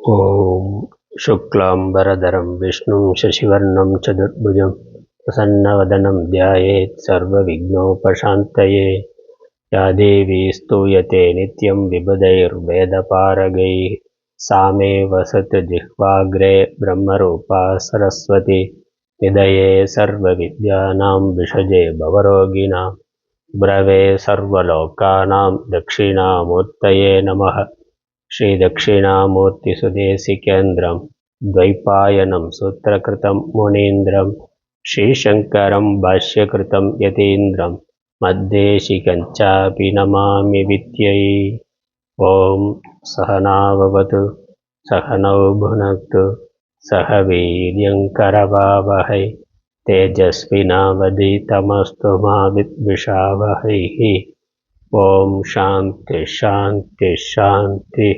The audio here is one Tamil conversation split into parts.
ॐ शुक्लाम्बरधरं विष्णुं शशिवर्णं चतुर्भुजं प्रसन्नवदनं ध्यायेत् सर्वविघ्नोपशान्तये। या देवी स्तूयते नित्यं विबुधैर्वेदपारगैः सा मे वसतु जिह्वाग्रे ब्रह्मरूपा सरस्वती। निधये सर्वविद्यानां विषजे भवरोगिणां गुरवे सर्वलोकानां दक्षिणामूर्तये नमः। श्रीदक्षिणामूर्तिसुदेशिकेन्द्रं द्वैपायनं सूत्रकृतं मुनीन्द्रं श्रीशङ्करं भाष्यकृतं यतीन्द्रं मद्देशिकञ्चापि नमामि विद्यै। ॐ सहनाववतु सहनौ भुनक्तु सह वीर्यङ्करवावहै तेजस्विनावधीतमस्तु मा विद्विषावहैः। ओम शांति शांति शांति।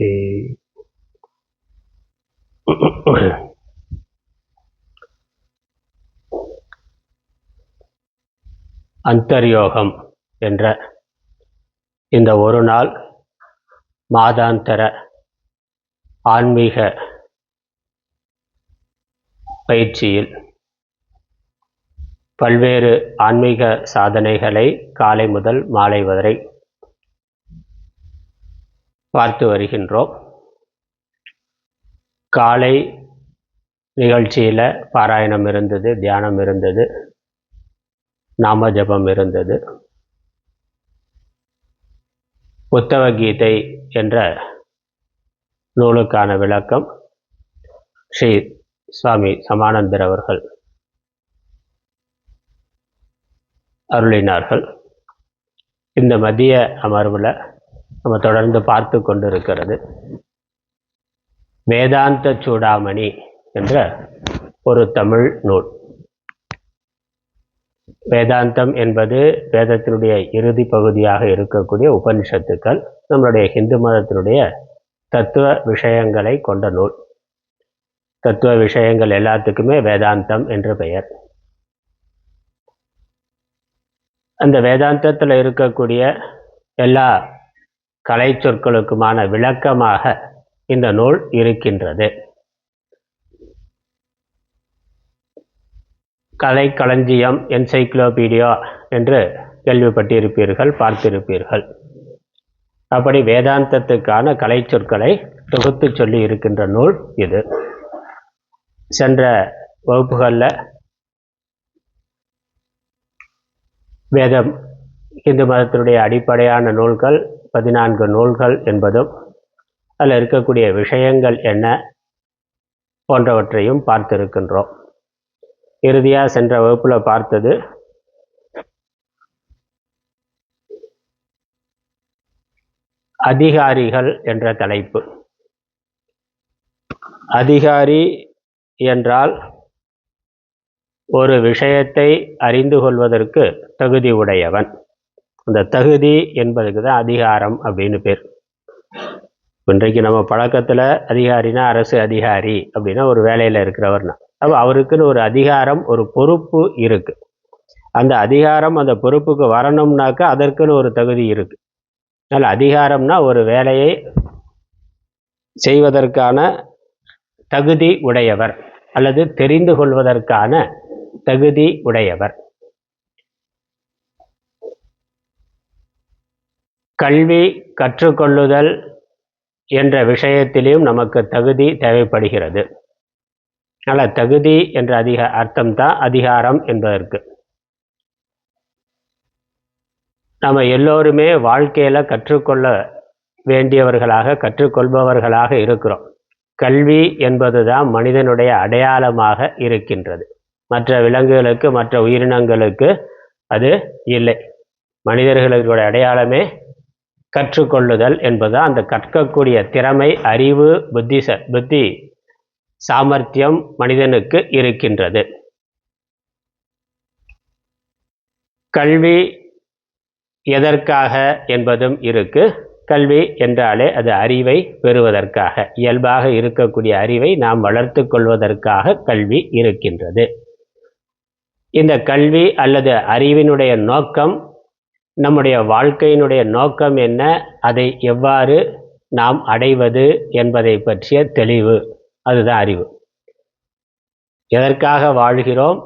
அந்தர்யோகம் என்ற இந்த ஒரு நாள் மாதாந்தர ஆன்மீக பயிற்சியில் பல்வேறு ஆன்மீக சாதனைகளை காலை முதல் மாலை வரை பார்த்து வருகின்றோம். காலை நிகழ்ச்சியில் பாராயணம் இருந்தது, தியானம் இருந்தது, நாம ஜபம் இருந்தது. உத்தவ கீதை என்ற நூலுக்கான விளக்கம் ஸ்ரீ சுவாமி சமானந்தர் அவர்கள் அருளினார்கள். இந்த மதிய அமர்வில் நம்ம தொடர்ந்து பார்த்து கொண்டிருக்கிறது வேதாந்த சூடாமணி என்ற ஒரு தமிழ் நூல். வேதாந்தம் என்பது வேதத்தினுடைய இறுதி பகுதியாக இருக்கக்கூடிய உபனிஷத்துக்கள், நம்மளுடைய ஹிந்து மதத்தினுடைய தத்துவ விஷயங்களை கொண்ட நூல். தத்துவ விஷயங்கள் எல்லாத்துக்குமே வேதாந்தம் என்று பெயர். அந்த வேதாந்தத்தில் இருக்கக்கூடிய எல்லா கலை சொற்களுக்குமான விளக்கமாக இந்த நூல் இருக்கின்றது. கலை களஞ்சியம், என்சைக்ளோபீடியா என்று கேள்விப்பட்டிருப்பீர்கள், பார்த்திருப்பீர்கள். அப்படி வேதாந்தத்துக்கான கலை சொற்களை தொகுத்து சொல்லி இருக்கின்ற நூல் இது. சென்ற வகுப்புகளில் வேதம் இந்து மதத்தினுடைய அடிப்படையான நூல்கள் 14 நூல்கள் என்பதும் அதில் இருக்கக்கூடிய விஷயங்கள் என்ன போன்றவற்றையும் பார்த்திருக்கின்றோம். இறுதியாக சென்ற வகுப்பில் பார்த்தது அதிகாரிகள் என்ற தலைப்பு. அதிகாரி என்றால் ஒரு விஷயத்தை அறிந்து கொள்வதற்கு தகுதி உடையவன். அந்த தகுதி என்பதுக்கு தான் அதிகாரம் அப்படின்னு பேர். இன்றைக்கு நம்ம பழக்கத்தில் அதிகாரினா அரசு அதிகாரி அப்படின்னா ஒரு வேலையில் இருக்கிறவர்னா, அப்போ அவருக்குன்னு ஒரு அதிகாரம், ஒரு பொறுப்பு இருக்குது. அந்த அதிகாரம் அந்த பொறுப்புக்கு வரணும்னாக்கா அதற்குன்னு ஒரு தகுதி இருக்குது. அதனால் அதிகாரம்னா ஒரு வேலையை செய்வதற்கான தகுதி உடையவர் அல்லது தெரிந்து கொள்வதற்கான தகுதி உடையவர். கல்வி கற்றுக்கொள்ளுதல் என்ற விஷயத்திலும் நமக்கு தகுதி தேவைப்படுகிறது. அதனால் தகுதி என்ற அர்த்தம்தான் அதிகாரம் என்பதற்கு. நம்ம எல்லோருமே வாழ்க்கையில் கற்றுக்கொள்ள வேண்டியவர்களாக, கற்றுக்கொள்பவர்களாக இருக்கிறோம். கல்வி என்பது தான் மனிதனுடைய அடையாளமாக இருக்கின்றது. மற்ற விலங்குகளுக்கு, மற்ற உயிரினங்களுக்கு அது இல்லை. மனிதர்களுடைய அடையாளமே கற்றுக்கொள்ளுதல் என்பது. அந்த கற்கக்கூடிய திறமை, அறிவு, புத்தி சாமர்த்தியம் மனிதனுக்கு இருக்கின்றது. கல்வி எதற்காக என்பதும் இருக்கு. கல்வி என்றாலே அது அறிவை பெறுவதற்காக, இயல்பாக இருக்கக்கூடிய அறிவை நாம் வளர்த்து கொள்வதற்காக கல்வி இருக்கின்றது. இந்த கல்வி அல்லது அறிவினுடைய நோக்கம், நம்முடைய வாழ்க்கையினுடைய நோக்கம் என்ன, அதை எவ்வாறு நாம் அடைவது என்பதை பற்றிய தெளிவு, அதுதான் அறிவு. எதற்காக வாழ்கிறோம்,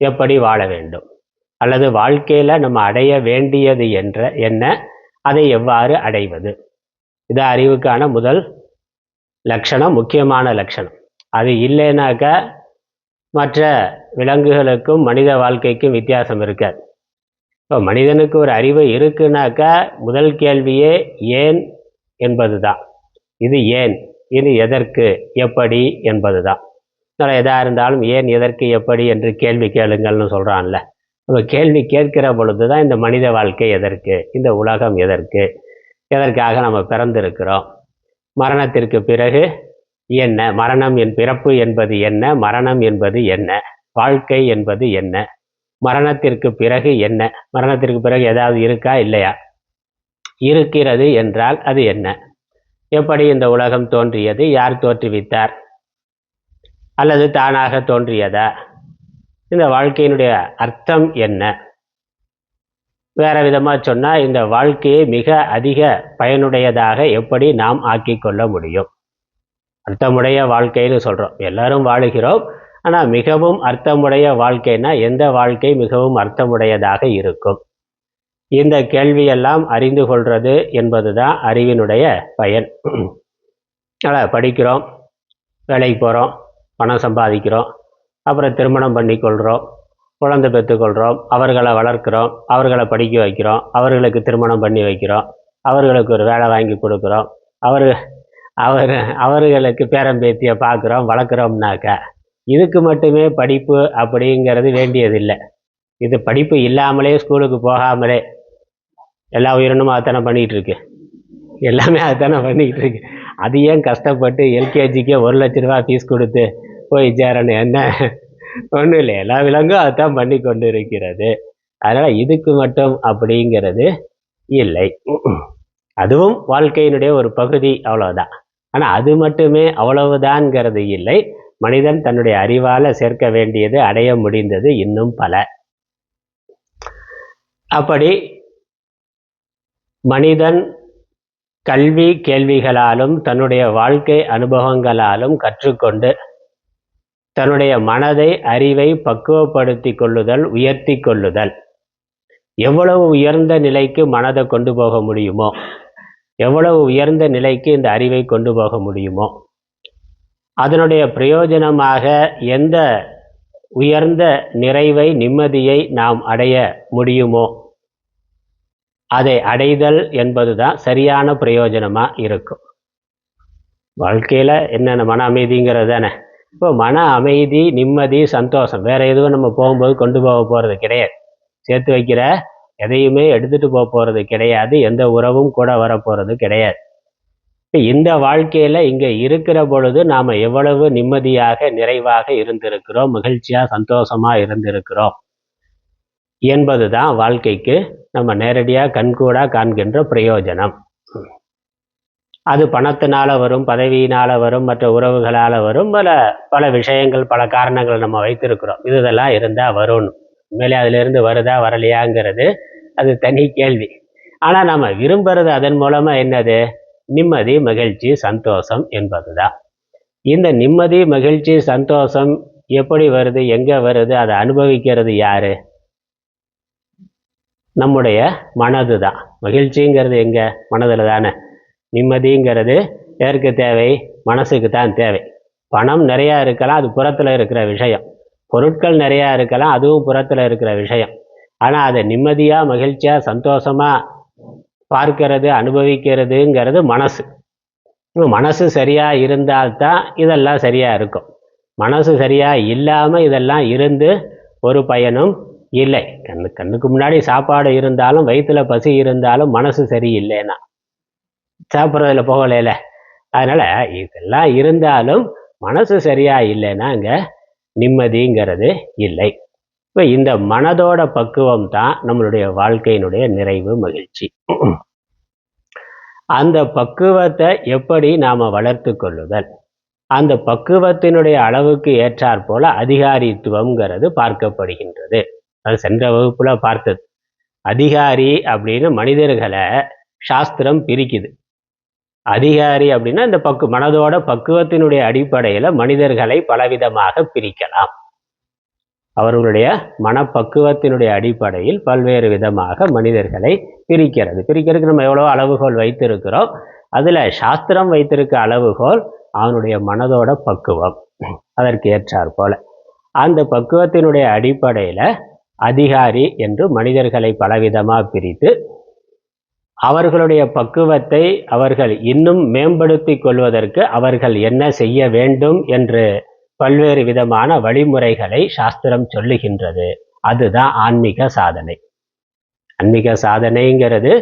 எப்படி வாழ வேண்டும், அல்லது வாழ்க்கையில் நம்ம அடைய வேண்டியது என்ன, அதை எவ்வாறு அடைவது, இது அறிவுக்கான முதல் லட்சணம், முக்கியமான லட்சணம். அது இல்லைனாக்கா மற்ற விலங்குகளுக்கும் மனித வாழ்க்கைக்கும் வித்தியாசம் இருக்காது. இப்போ மனிதனுக்கு ஒரு அறிவு இருக்குனாக்கா முதல் கேள்வியே ஏன் என்பது தான். இது ஏன், இது எதற்கு, எப்படி என்பது தான். எதாக இருந்தாலும் ஏன், எதற்கு, எப்படி என்று கேள்வி கேளுங்கள்னு சொல்கிறான்ல. நம்ம கேள்வி கேட்கிற பொழுது தான் இந்த மனித வாழ்க்கை எதற்கு, இந்த உலகம் எதற்கு, எதற்காக நம்ம பிறந்திருக்கிறோம், மரணத்திற்கு பிறகு என்ன, மரணம் பிறப்பு என்பது என்ன, மரணம் என்பது என்ன, வாழ்க்கை என்பது என்ன, மரணத்திற்கு பிறகு என்ன, மரணத்திற்கு பிறகு ஏதாவது இருக்கா இல்லையா, இருக்கிறது என்றால் அது என்ன, எப்படி இந்த உலகம் தோன்றியது, யார் தோற்றுவித்தார், அல்லது தானாக தோன்றியதா, இந்த வாழ்க்கையினுடைய அர்த்தம் என்ன, வேற விதமாக சொன்னால் இந்த வாழ்க்கையை மிக அதிக பயனுடையதாக எப்படி நாம் ஆக்கிக்கொள்ள முடியும். அர்த்தமுடைய வாழ்க்கைன்னு சொல்கிறோம், எல்லாரும் வாழுகிறோம். ஆனால் மிகவும் அர்த்தமுடைய வாழ்க்கைனா எந்த வாழ்க்கை மிகவும் அர்த்தமுடையதாக இருக்கும், இந்த கேள்வியெல்லாம் அறிந்து கொள்வது என்பது தான் அறிவினுடைய பயன். படிக்கிறோம், வேலைக்கு போகிறோம், பணம் சம்பாதிக்கிறோம், அப்புறம் திருமணம் பண்ணி கொள்கிறோம், குழந்தை பெற்றுக்கொள்கிறோம், அவர்களை வளர்க்குறோம், அவர்களை படிக்க வைக்கிறோம், அவர்களுக்கு திருமணம் பண்ணி வைக்கிறோம், அவர்களுக்கு ஒரு வேலை வாங்கி கொடுக்குறோம், அவர்களுக்கு பேரம்பேத்தியை பார்க்குறோம், வளர்க்குறோம்னாக்கா இதுக்கு மட்டுமே படிப்பு அப்படிங்கிறது வேண்டியதில்லை. இது படிப்பு இல்லாமலே, ஸ்கூலுக்கு போகாமலே எல்லா உயிரினமும் அதைத்தானே பண்ணிகிட்டு இருக்கு, எல்லாமே அதைத்தானே பண்ணிக்கிட்டு இருக்கு. அது ஏன் கஷ்டப்பட்டு எல்கேஜிக்கே 1 லட்ச ரூபா ஃபீஸ் கொடுத்து போய் சேரணும், என்ன ஒன்றும் இல்லை, எல்லா விலங்கும் அதுதான் பண்ணி கொண்டு இருக்கிறது. அதனால் இதுக்கு மட்டும் அப்படிங்கிறது இல்லை. அதுவும் வாழ்க்கையினுடைய ஒரு பகுதி, அவ்வளவுதான். ஆனால் அது மட்டுமே அவ்வளவுதான்ங்கிறது இல்லை. மனிதன் தன்னுடைய அறிவால் சேர்க்க வேண்டியது, அடைய முடிந்தது இன்னும் பல. அப்படி மனிதன் கல்வி கேள்விகளாலும் தன்னுடைய வாழ்க்கை அனுபவங்களாலும் கற்றுக்கொண்டு தன்னுடைய மனதை, அறிவை பக்குவப்படுத்தி கொள்ளுதல், உயர்த்தி கொள்ளுதல். எவ்வளவு உயர்ந்த நிலைக்கு மனதை கொண்டு போக முடியுமோ, எவ்வளவு உயர்ந்த நிலைக்கு இந்த அறிவை கொண்டு போக முடியுமோ, அதனுடைய பிரயோஜனமாக எந்த உயர்ந்த நிறைவை, நிம்மதியை நாம் அடைய முடியுமோ அதை அடைதல் என்பது தான் சரியான பிரயோஜனமாக இருக்கும். வாழ்க்கையில் என்னென்ன மன அமைதிங்கிறது தானே. இப்போ மன அமைதி, நிம்மதி, சந்தோஷம் வேறு எதுவும் நம்ம போகும்போது கொண்டு போக போகிறது கிடையாது. சேர்த்து வைக்கிற எதையுமே எடுத்துகிட்டு போக போகிறது கிடையாது. எந்த உறவும் கூட வரப்போகிறது கிடையாது. இந்த வாழ்க்கையில் இங்கே இருக்கிற பொழுது நாம் எவ்வளவு நிம்மதியாக, நிறைவாக இருந்திருக்கிறோம், மகிழ்ச்சியாக, சந்தோஷமாக இருந்திருக்கிறோம் என்பது தான் வாழ்க்கைக்கு நம்ம நேரடியாக கண்கூடாக காண்கின்ற பிரயோஜனம். அது பணத்தினால் வரும், பதவியினால் வரும், மற்ற உறவுகளால் வரும், பல விஷயங்கள், பல காரணங்கள் நம்ம வைத்திருக்கிறோம். இதெல்லாம் இருந்தால் வரும்னு. உண்மையிலே அதிலிருந்து வருதா வரலையாங்கிறது அது தனி கேள்வி. ஆனால் நம்ம விரும்புகிறது அதன் மூலமாக என்னது, நிம்மதி, மகிழ்ச்சி, சந்தோஷம் என்பது தான். இந்த நிம்மதி, மகிழ்ச்சி, சந்தோஷம் எப்படி வருது, எங்கே வருது, அதை அனுபவிக்கிறது யாரு? நம்முடைய மனது தான். மகிழ்ச்சிங்கிறது எங்கே, மனதில் தானே. நிம்மதிங்கிறது எதற்கு தேவை, மனசுக்கு தான் தேவை. பணம் நிறையா இருக்கலாம், அது புறத்தில் இருக்கிற விஷயம். பொருட்கள் நிறையா இருக்கலாம், அதுவும் புறத்தில் இருக்கிற விஷயம். ஆனால் அதை நிம்மதியாக, மகிழ்ச்சியாக, சந்தோஷமாக பார்க்கறது, அனுபவிக்கிறதுங்கிறது மனசு. மனசு சரியாக இருந்தால்தான் இதெல்லாம் சரியாக இருக்கும். மனசு சரியாக இல்லாமல் இதெல்லாம் இருந்து ஒரு பயனும் இல்லை. கண்ணுக்கு முன்னாடி சாப்பாடு இருந்தாலும், வயிற்றில் பசி இருந்தாலும், மனசு சரியில்லைன்னா சாப்பிட்றதுல போகலைல. அதனால் இதெல்லாம் இருந்தாலும் மனசு சரியாக இல்லைன்னா அங்கே நிம்மதிங்கிறது இல்லை. இப்போ இந்த மனதோட பக்குவம் தான் நம்மளுடைய வாழ்க்கையினுடைய நிறைவு, மகிழ்ச்சி. அந்த பக்குவத்தை எப்படி நாம் வளர்த்து கொள்ளுதல், அந்த பக்குவத்தினுடைய அளவுக்கு ஏற்றாற் போல அதிகாரித்துவங்கிறது பார்க்கப்படுகின்றது. அது சென்ற வகுப்புல பார்த்தது. அதிகாரி அப்படின்னு மனிதர்களை சாஸ்திரம் பிரிக்குது. அதிகாரி அப்படின்னா இந்த மனதோட பக்குவத்தினுடைய அடிப்படையில் மனிதர்களை பலவிதமாக பிரிக்கலாம். அவர்களுடைய மனப்பக்குவத்தினுடைய அடிப்படையில் பல்வேறு விதமாக மனிதர்களை பிரிக்கிறதுக்கு நம்ம எவ்வளோ அளவுகோல் வைத்திருக்கிறோம். அதில் சாஸ்திரம் வைத்திருக்க அளவுகோல் அவனுடைய மனதோட பக்குவம். அதற்கு ஏற்றாற் போல அந்த பக்குவத்தினுடைய அடிப்படையில் அதிகாரி என்று மனிதர்களை பலவிதமாக பிரித்து அவர்களுடைய பக்குவத்தை அவர்கள் இன்னும் மேம்படுத்தி கொள்வதற்கு அவர்கள் என்ன செய்ய வேண்டும் என்று பல்வேறு விதமான வழிமுறைகளை சாஸ்திரம் சொல்லுகின்றது. அதுதான் ஆன்மீக சாதனை. ஆன்மீக சாதனைங்கிறது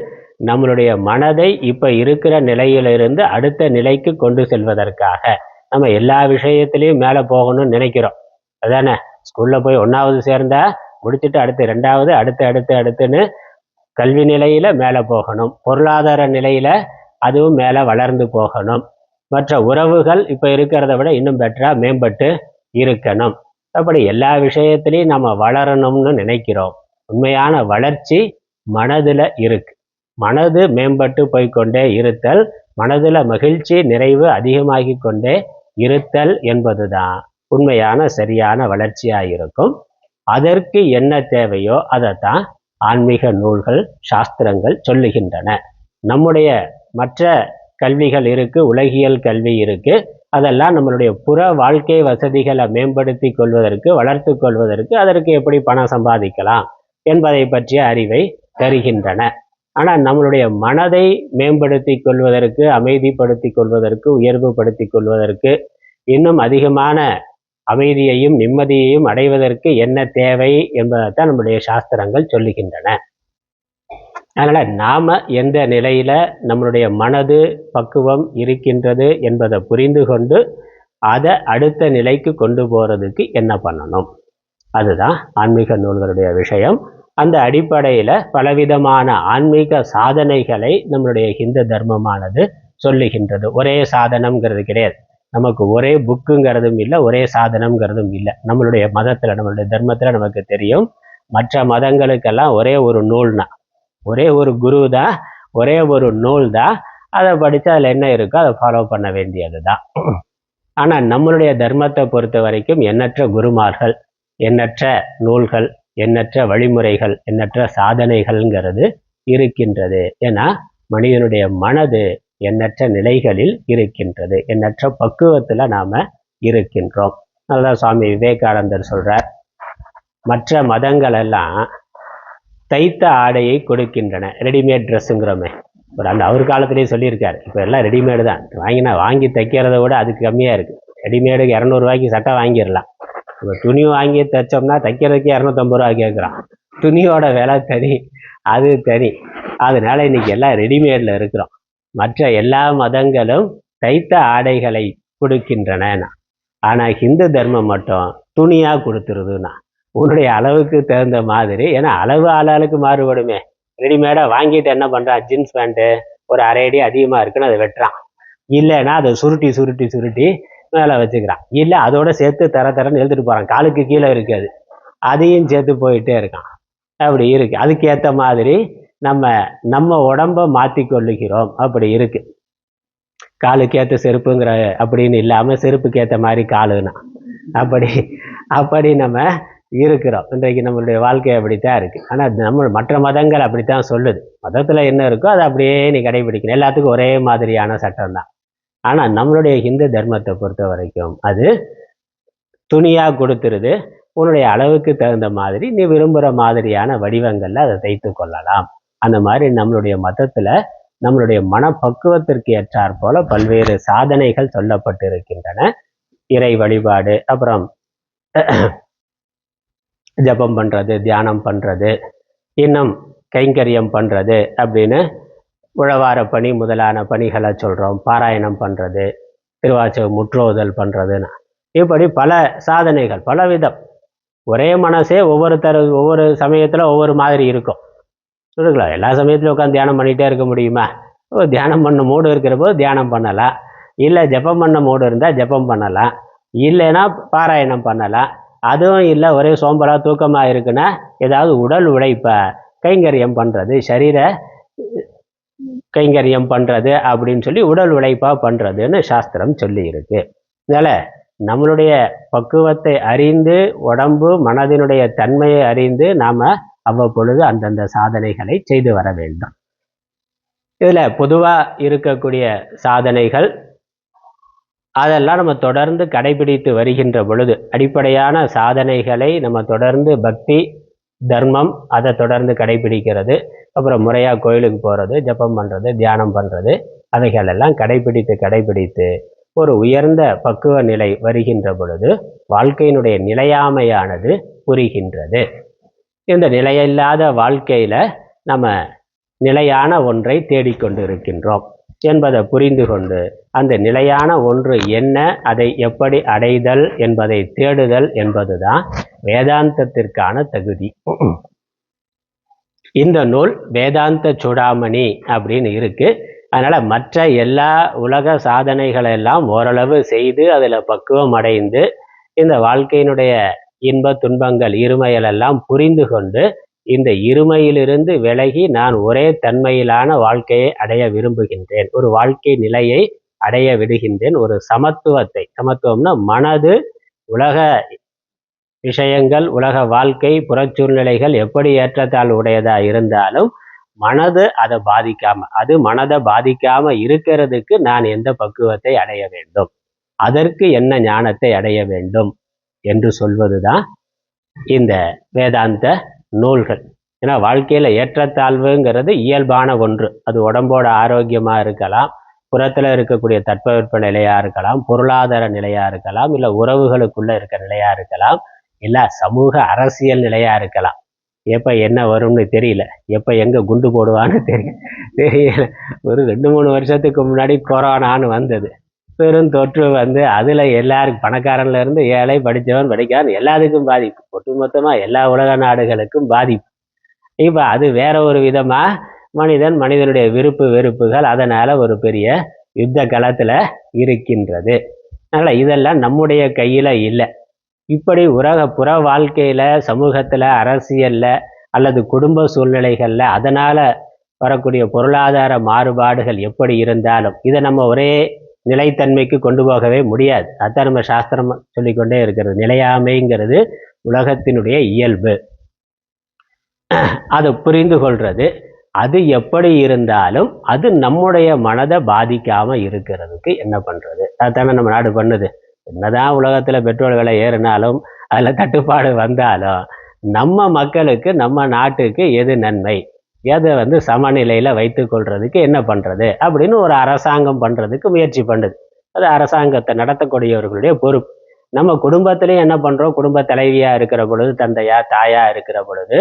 நம்மளுடைய மனதை இப்போ இருக்கிற நிலையிலிருந்து அடுத்த நிலைக்கு கொண்டு செல்வதற்காக. நம்ம எல்லா விஷயத்திலையும் மேலே போகணும்னு நினைக்கிறோம், அதானே? ஸ்கூலில் போய் 1வது சேர்ந்தா முடிச்சுட்டு அடுத்து 2வது, அடுத்துன்னு கல்வி நிலையில் மேலே போகணும். பொருளாதார நிலையில் அதுவும் மேலே வளர்ந்து போகணும். மற்ற உறவுகள் இப்போ இருக்கிறத விட இன்னும் பெட்டராக மேம்பட்டு இருக்கணும். அப்படி எல்லா விஷயத்திலையும் நம்ம வளரணும்னு நினைக்கிறோம். உண்மையான வளர்ச்சி மனதில் இருக்கு. மனது மேம்பட்டு போய்கொண்டே இருத்தல், மனதில் மகிழ்ச்சி நிறைவு அதிகமாகி கொண்டே இருத்தல் என்பது தான் உண்மையான சரியான வளர்ச்சியாக இருக்கும். அதற்கு என்ன தேவையோ அதைத்தான் ஆன்மீக நூல்கள் சாஸ்திரங்கள் சொல்லுகின்றன. நம்முடைய மற்ற கல்விகள் இருக்கு, உலகியல் கல்வி இருக்கு. அதெல்லாம் நம்மளுடைய புற வாழ்க்கை வசதிகளை மேம்படுத்தி கொள்வதற்கு, வளர்த்து கொள்வதற்கு, அதற்கு எப்படி பணம் சம்பாதிக்கலாம் என்பதை பற்றிய அறிவை தருகின்றன. ஆனால் நம்மளுடைய மனதை மேம்படுத்தி கொள்வதற்கு, அமைதிப்படுத்தி கொள்வதற்கு, உயர்வுபடுத்தி கொள்வதற்கு, இன்னும் அதிகமான அமைதியையும் நிம்மதியையும் அடைவதற்கு என்ன தேவை என்பதைத்தான் நம்முடைய சாஸ்திரங்கள் சொல்லுகின்றன. அதனால் நாம் எந்த நிலையில் நம்மளுடைய மனது பக்குவம் இருக்கின்றது என்பதை புரிந்து கொண்டு அதை அடுத்த நிலைக்கு கொண்டு போகிறதுக்கு என்ன பண்ணணும், அதுதான் ஆன்மீக நூல்களுடைய விஷயம். அந்த அடிப்படையில் பலவிதமான ஆன்மீக சாதனைகளை நம்மளுடைய ஹிந்து தர்மமானது சொல்லுகின்றது. ஒரே சாதனம்ங்கிறது கிடையாது. நமக்கு ஒரே புக்குங்கிறதும் இல்லை, ஒரே சாதனம்ங்கிறதும் இல்லை. நம்மளுடைய மதத்தில், நம்மளுடைய தர்மத்தில் நமக்கு தெரியும், மற்ற மதங்களுக்கெல்லாம் ஒரே ஒரு நூல்னா, ஒரே ஒரு குரு தான், ஒரே ஒரு நூல் தான். அதை படித்து அதில் என்ன இருக்கோ அதை ஃபாலோ பண்ண வேண்டியது தான். ஆனால் நம்மளுடைய தர்மத்தை பொறுத்த வரைக்கும் எண்ணற்ற குருமார்கள், எண்ணற்ற நூல்கள், எண்ணற்ற வழிமுறைகள், எண்ணற்ற சாதனைகள்ங்கிறது இருக்கின்றது. ஏன்னா மனிதனுடைய மனது எண்ணற்ற நிலைகளில் இருக்கின்றது, எண்ணற்ற பக்குவத்தில் நாம் இருக்கின்றோம். அதுதான் சுவாமி விவேகானந்தர் சொல்கிறார், மற்ற மதங்கள் எல்லாம் தைத்த ஆடையை கொடுக்கின்றன, ரெடிமேட் ட்ரெஸ்ஸுங்கிறோமே. அந்த அவர் காலத்திலேயே சொல்லியிருக்காரு. இப்போ எல்லாம் ரெடிமேடு தான். வாங்கி தைக்கிறத விட அதுக்கு கம்மியாக இருக்குது. ரெடிமேடுக்கு 200 ரூபாய்க்கு சட்டை வாங்கிடலாம். இப்போ துணி வாங்கி தைச்சோம்னா தைக்கிறதுக்கு 250 ரூபா கேட்குறான். துணியோட விலை தனி, அது தனி. அதனால இன்னைக்கு எல்லாம் ரெடிமேடில் இருக்கிறோம். மற்ற எல்லா மதங்களும் தைத்த ஆடைகளை கொடுக்கின்றன. ஆனால் ஹிந்து தர்மம் மட்டும் துணியாக கொடுத்துருதுன்னா, உன்னுடைய அளவுக்கு தகுந்த மாதிரி. ஏன்னா அளவு ஆளாளுக்கு மாறுபடுமே. ரெடிமேடாக வாங்கிட்டு என்ன பண்ணுறான், ஜீன்ஸ் பேண்ட்டு ஒரு 1/2 அடி அதிகமாக இருக்குன்னு அதை வெட்டுறான். இல்லைன்னா அதை சுருட்டி மேலே வச்சுக்கிறான். இல்லை அதோட சேர்த்து தரன்னு எழுத்துட்டு போகிறான். காலுக்கு கீழே இருக்காது, அதையும் சேர்த்து போயிட்டே இருக்கான். அப்படி இருக்கு. அதுக்கேற்ற மாதிரி நம்ம உடம்பை மாற்றி கொள்ளுகிறோம். அப்படி இருக்கு. காலுக்கேற்ற செருப்புங்கிற அப்படின்னு இல்லாமல் செருப்புக்கேற்ற மாதிரி காலுன்னா அப்படி நம்ம இருக்கிறோம். இன்றைக்கு நம்மளுடைய வாழ்க்கை அப்படித்தான் இருக்குது. ஆனால் நம்ம மற்ற மதங்கள் அப்படித்தான் சொல்லுது. மதத்தில் என்ன இருக்கோ அதை அப்படியே நீ கடைபிடிக்கணும். எல்லாத்துக்கும் ஒரே மாதிரியான சட்டம் தான். ஆனால் நம்மளுடைய ஹிந்து தர்மத்தை பொறுத்த வரைக்கும் அது துணியாக கொடுத்துருது. உன்னுடைய அளவுக்கு தகுந்த மாதிரி நீ விரும்புகிற மாதிரியான வடிவங்களில் அதை தைத்து கொள்ளலாம். அந்த மாதிரி நம்மளுடைய மதத்தில் நம்மளுடைய மனப்பக்குவத்திற்கு ஏற்றாற் போல பல்வேறு சாதனைகள் சொல்லப்பட்டு இருக்கின்றன. இறை வழிபாடு, அப்புறம் ஜபம் பண்ணுறது, தியானம் பண்ணுறது, இன்னும் கைங்கரியம் பண்ணுறது அப்படின்னு உழவார பணி முதலான பணிகளை சொல்கிறோம். பாராயணம் பண்ணுறது, திருவாச்சகம் முற்றோதல் பண்ணுறதுன்னு இப்படி பல சாதனைகள் பலவிதம். ஒரே மனசே ஒவ்வொரு சமயத்தில் ஒவ்வொரு மாதிரி இருக்கும். சொல்லுங்களா, எல்லா சமயத்திலும் உட்காந்து தியானம் பண்ணிகிட்டே இருக்க முடியுமா? தியானம் பண்ண மூடு இருக்கிற போது தியானம் பண்ணலாம், இல்லை ஜபம் பண்ண மூடு இருந்தால் ஜபம் பண்ணலாம், இல்லைன்னா பாராயணம் பண்ணலாம். அதுவும் இல்லை ஒரே சோம்பலாக தூக்கமாக இருக்குன்னா ஏதாவது உடல் உழைப்பை கைங்கரியம் பண்ணுறது, சரீர கைங்கரியம் பண்ணுறது அப்படின்னு சொல்லி உடல் உழைப்பாக பண்ணுறதுன்னு சாஸ்திரம் சொல்லி இருக்கு. அதனால் நம்மளுடைய பக்குவத்தை அறிந்து உடம்பு மனதினுடைய தன்மையை அறிந்து நாம் அவ்வப்பொழுது அந்தந்த சாதனைகளை செய்து வர வேண்டும். இதில் பொதுவாக இருக்கக்கூடிய சாதனைகள் அதெல்லாம் நம்ம தொடர்ந்து கடைபிடித்து வருகின்ற பொழுது அடிப்படையான சாதனைகளை நம்ம தொடர்ந்து பக்தி தர்மம் அதை தொடர்ந்து கடைபிடிக்கிறது, அப்புறம் முறையாக கோயிலுக்கு போகிறது, ஜபம் பண்ணுறது, தியானம் பண்ணுறது, அவைகளெல்லாம் கடைபிடித்து ஒரு உயர்ந்த பக்குவ நிலை வருகின்ற பொழுது வாழ்க்கையினுடைய நிலையாமையானது புரிகின்றது. இந்த நிலையில்லாத வாழ்க்கையில் நம்ம நிலையான ஒன்றை தேடிக்கொண்டு இருக்கின்றோம் என்பதை புரிந்து கொண்டு அந்த நிலையான ஒன்று என்ன, அதை எப்படி அடைதல் என்பதை தேடுதல் என்பதுதான் வேதாந்தத்திற்கான தகுதி. இந்த நூல் வேதாந்த சூடாமணி அப்படின்னு இருக்கு. அதனால மற்ற எல்லா உலக சாதனைகளெல்லாம் ஓரளவு செய்து அதில் பக்குவம் அடைந்து இந்த வாழ்க்கையினுடைய இன்ப துன்பங்கள் இருமைகளெல்லாம் புரிந்து கொண்டு இந்த இருமையிலிருந்து விலகி நான் ஒரே தன்மையிலான வாழ்க்கையை அடைய விரும்புகின்றேன், ஒரு வாழ்க்கை நிலையை அடைய விடுகின்றேன், ஒரு சமத்துவம்னா மனது உலக விஷயங்கள் உலக வாழ்க்கை புறச்சூழ்நிலைகள் எப்படி ஏற்றத்தாழ் உடையதா இருந்தாலும் மனது அதை பாதிக்காம மனதை பாதிக்காம இருக்கிறதுக்கு நான் எந்த பக்குவத்தை அடைய வேண்டும், அதற்கு என்ன ஞானத்தை அடைய வேண்டும் என்று சொல்வதுதான் இந்த வேதாந்த நூல்கள். ஏன்னா வாழ்க்கையில் ஏற்றத்தாழ்வுங்கிறது இயல்பான ஒன்று. அது உடம்போட ஆரோக்கியமாக இருக்கலாம், புறத்தில் இருக்கக்கூடிய தட்பவெப்ப நிலையாக இருக்கலாம், பொருளாதார நிலையாக இருக்கலாம், இல்லை உறவுகளுக்குள்ளே இருக்க நிலையாக இருக்கலாம், இல்லை சமூக அரசியல் நிலையாக இருக்கலாம். எப்போ என்ன வரும்னு தெரியல, எப்போ எங்கே குண்டு போடுவான்னு தெரியல. ஒரு 2-3 வருஷத்துக்கு முன்னாடி கொரோனான்னு வந்தது, பெரும் தொற்று வந்து அதில் எல்லாருக்கும் பணக்காரன்லேருந்து ஏழை படித்தவன் படிக்காதவன் எல்லாத்துக்கும் பாதிப்பு, ஒட்டுமொத்தமாக எல்லா உலக நாடுகளுக்கும் பாதிப்பு. இப்போ அது வேற ஒரு விதமாக மனிதனுடைய விருப்பு வெறுப்புகள் அதனால் ஒரு பெரிய யுத்த களத்தில் இருக்கின்றது. அதனால் இதெல்லாம் நம்முடைய கையில் இல்லை. இப்படி புற வாழ்க்கையில் சமூகத்தில் அரசியலில் அல்லது குடும்ப சூழ்நிலைகளில் அதனால் வரக்கூடிய பொருளாதார மாறுபாடுகள் எப்படி இருந்தாலும் இதை நம்ம ஒரே நிலைத்தன்மைக்கு கொண்டு போகவே முடியாது. அதான் நம்ம சாஸ்திரம் சொல்லிக்கொண்டே இருக்கிறது. நிலையாமைங்கிறது உலகத்தினுடைய இயல்பு, அதை புரிந்து கொள்றது. அது எப்படி இருந்தாலும் அது நம்முடைய மனதை பாதிக்காம இருக்கிறதுக்கு என்ன பண்றது? அதுதானே நம்ம நாடு பண்ணுது. என்னதான் உலகத்துல பெட்ரோல் விலை ஏறினாலும் அதுல தட்டுப்பாடு வந்தாலும் நம்ம மக்களுக்கு நம்ம நாட்டுக்கு எது நன்மை, எதை சமநிலையில வைத்து கொள்றதுக்கு என்ன பண்றது அப்படின்னு ஒரு அரசாங்கம் பண்றதுக்கு முயற்சி பண்ணுது. அது அரசாங்கத்தை நடத்தக்கூடியவர்களுடைய பொறுப்பு. நம்ம குடும்பத்திலையும் என்ன பண்றோம், குடும்ப தலைவியா இருக்கிற பொழுது, தந்தையா தாயா இருக்கிற பொழுது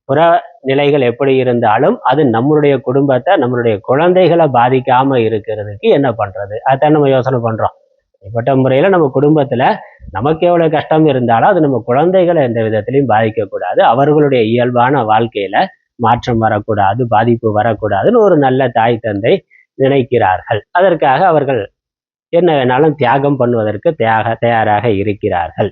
புற நிலைகள் எப்படி இருந்தாலும் அது நம்மளுடைய குடும்பத்தை நம்மளுடைய குழந்தைகளை பாதிக்காம இருக்கிறதுக்கு என்ன பண்றது, அதான் நம்ம யோசனை பண்றோம். இப்பட்ட முறையில நம்ம குடும்பத்துல நமக்கு எவ்வளவு கஷ்டம் இருந்தாலும் அது நம்ம குழந்தைகளை எந்த விதத்திலையும் பாதிக்கக்கூடாது, அவர்களுடைய இயல்பான வாழ்க்கையில மாற்றம் வரக்கூடாது, பாதிப்பு வரக்கூடாதுன்னு ஒரு நல்ல தாய் தந்தை நினைக்கிறார்கள். அதற்காக அவர்கள் என்ன வேணாலும் தியாகம் பண்ணுவதற்கு தயாராக இருக்கிறார்கள்.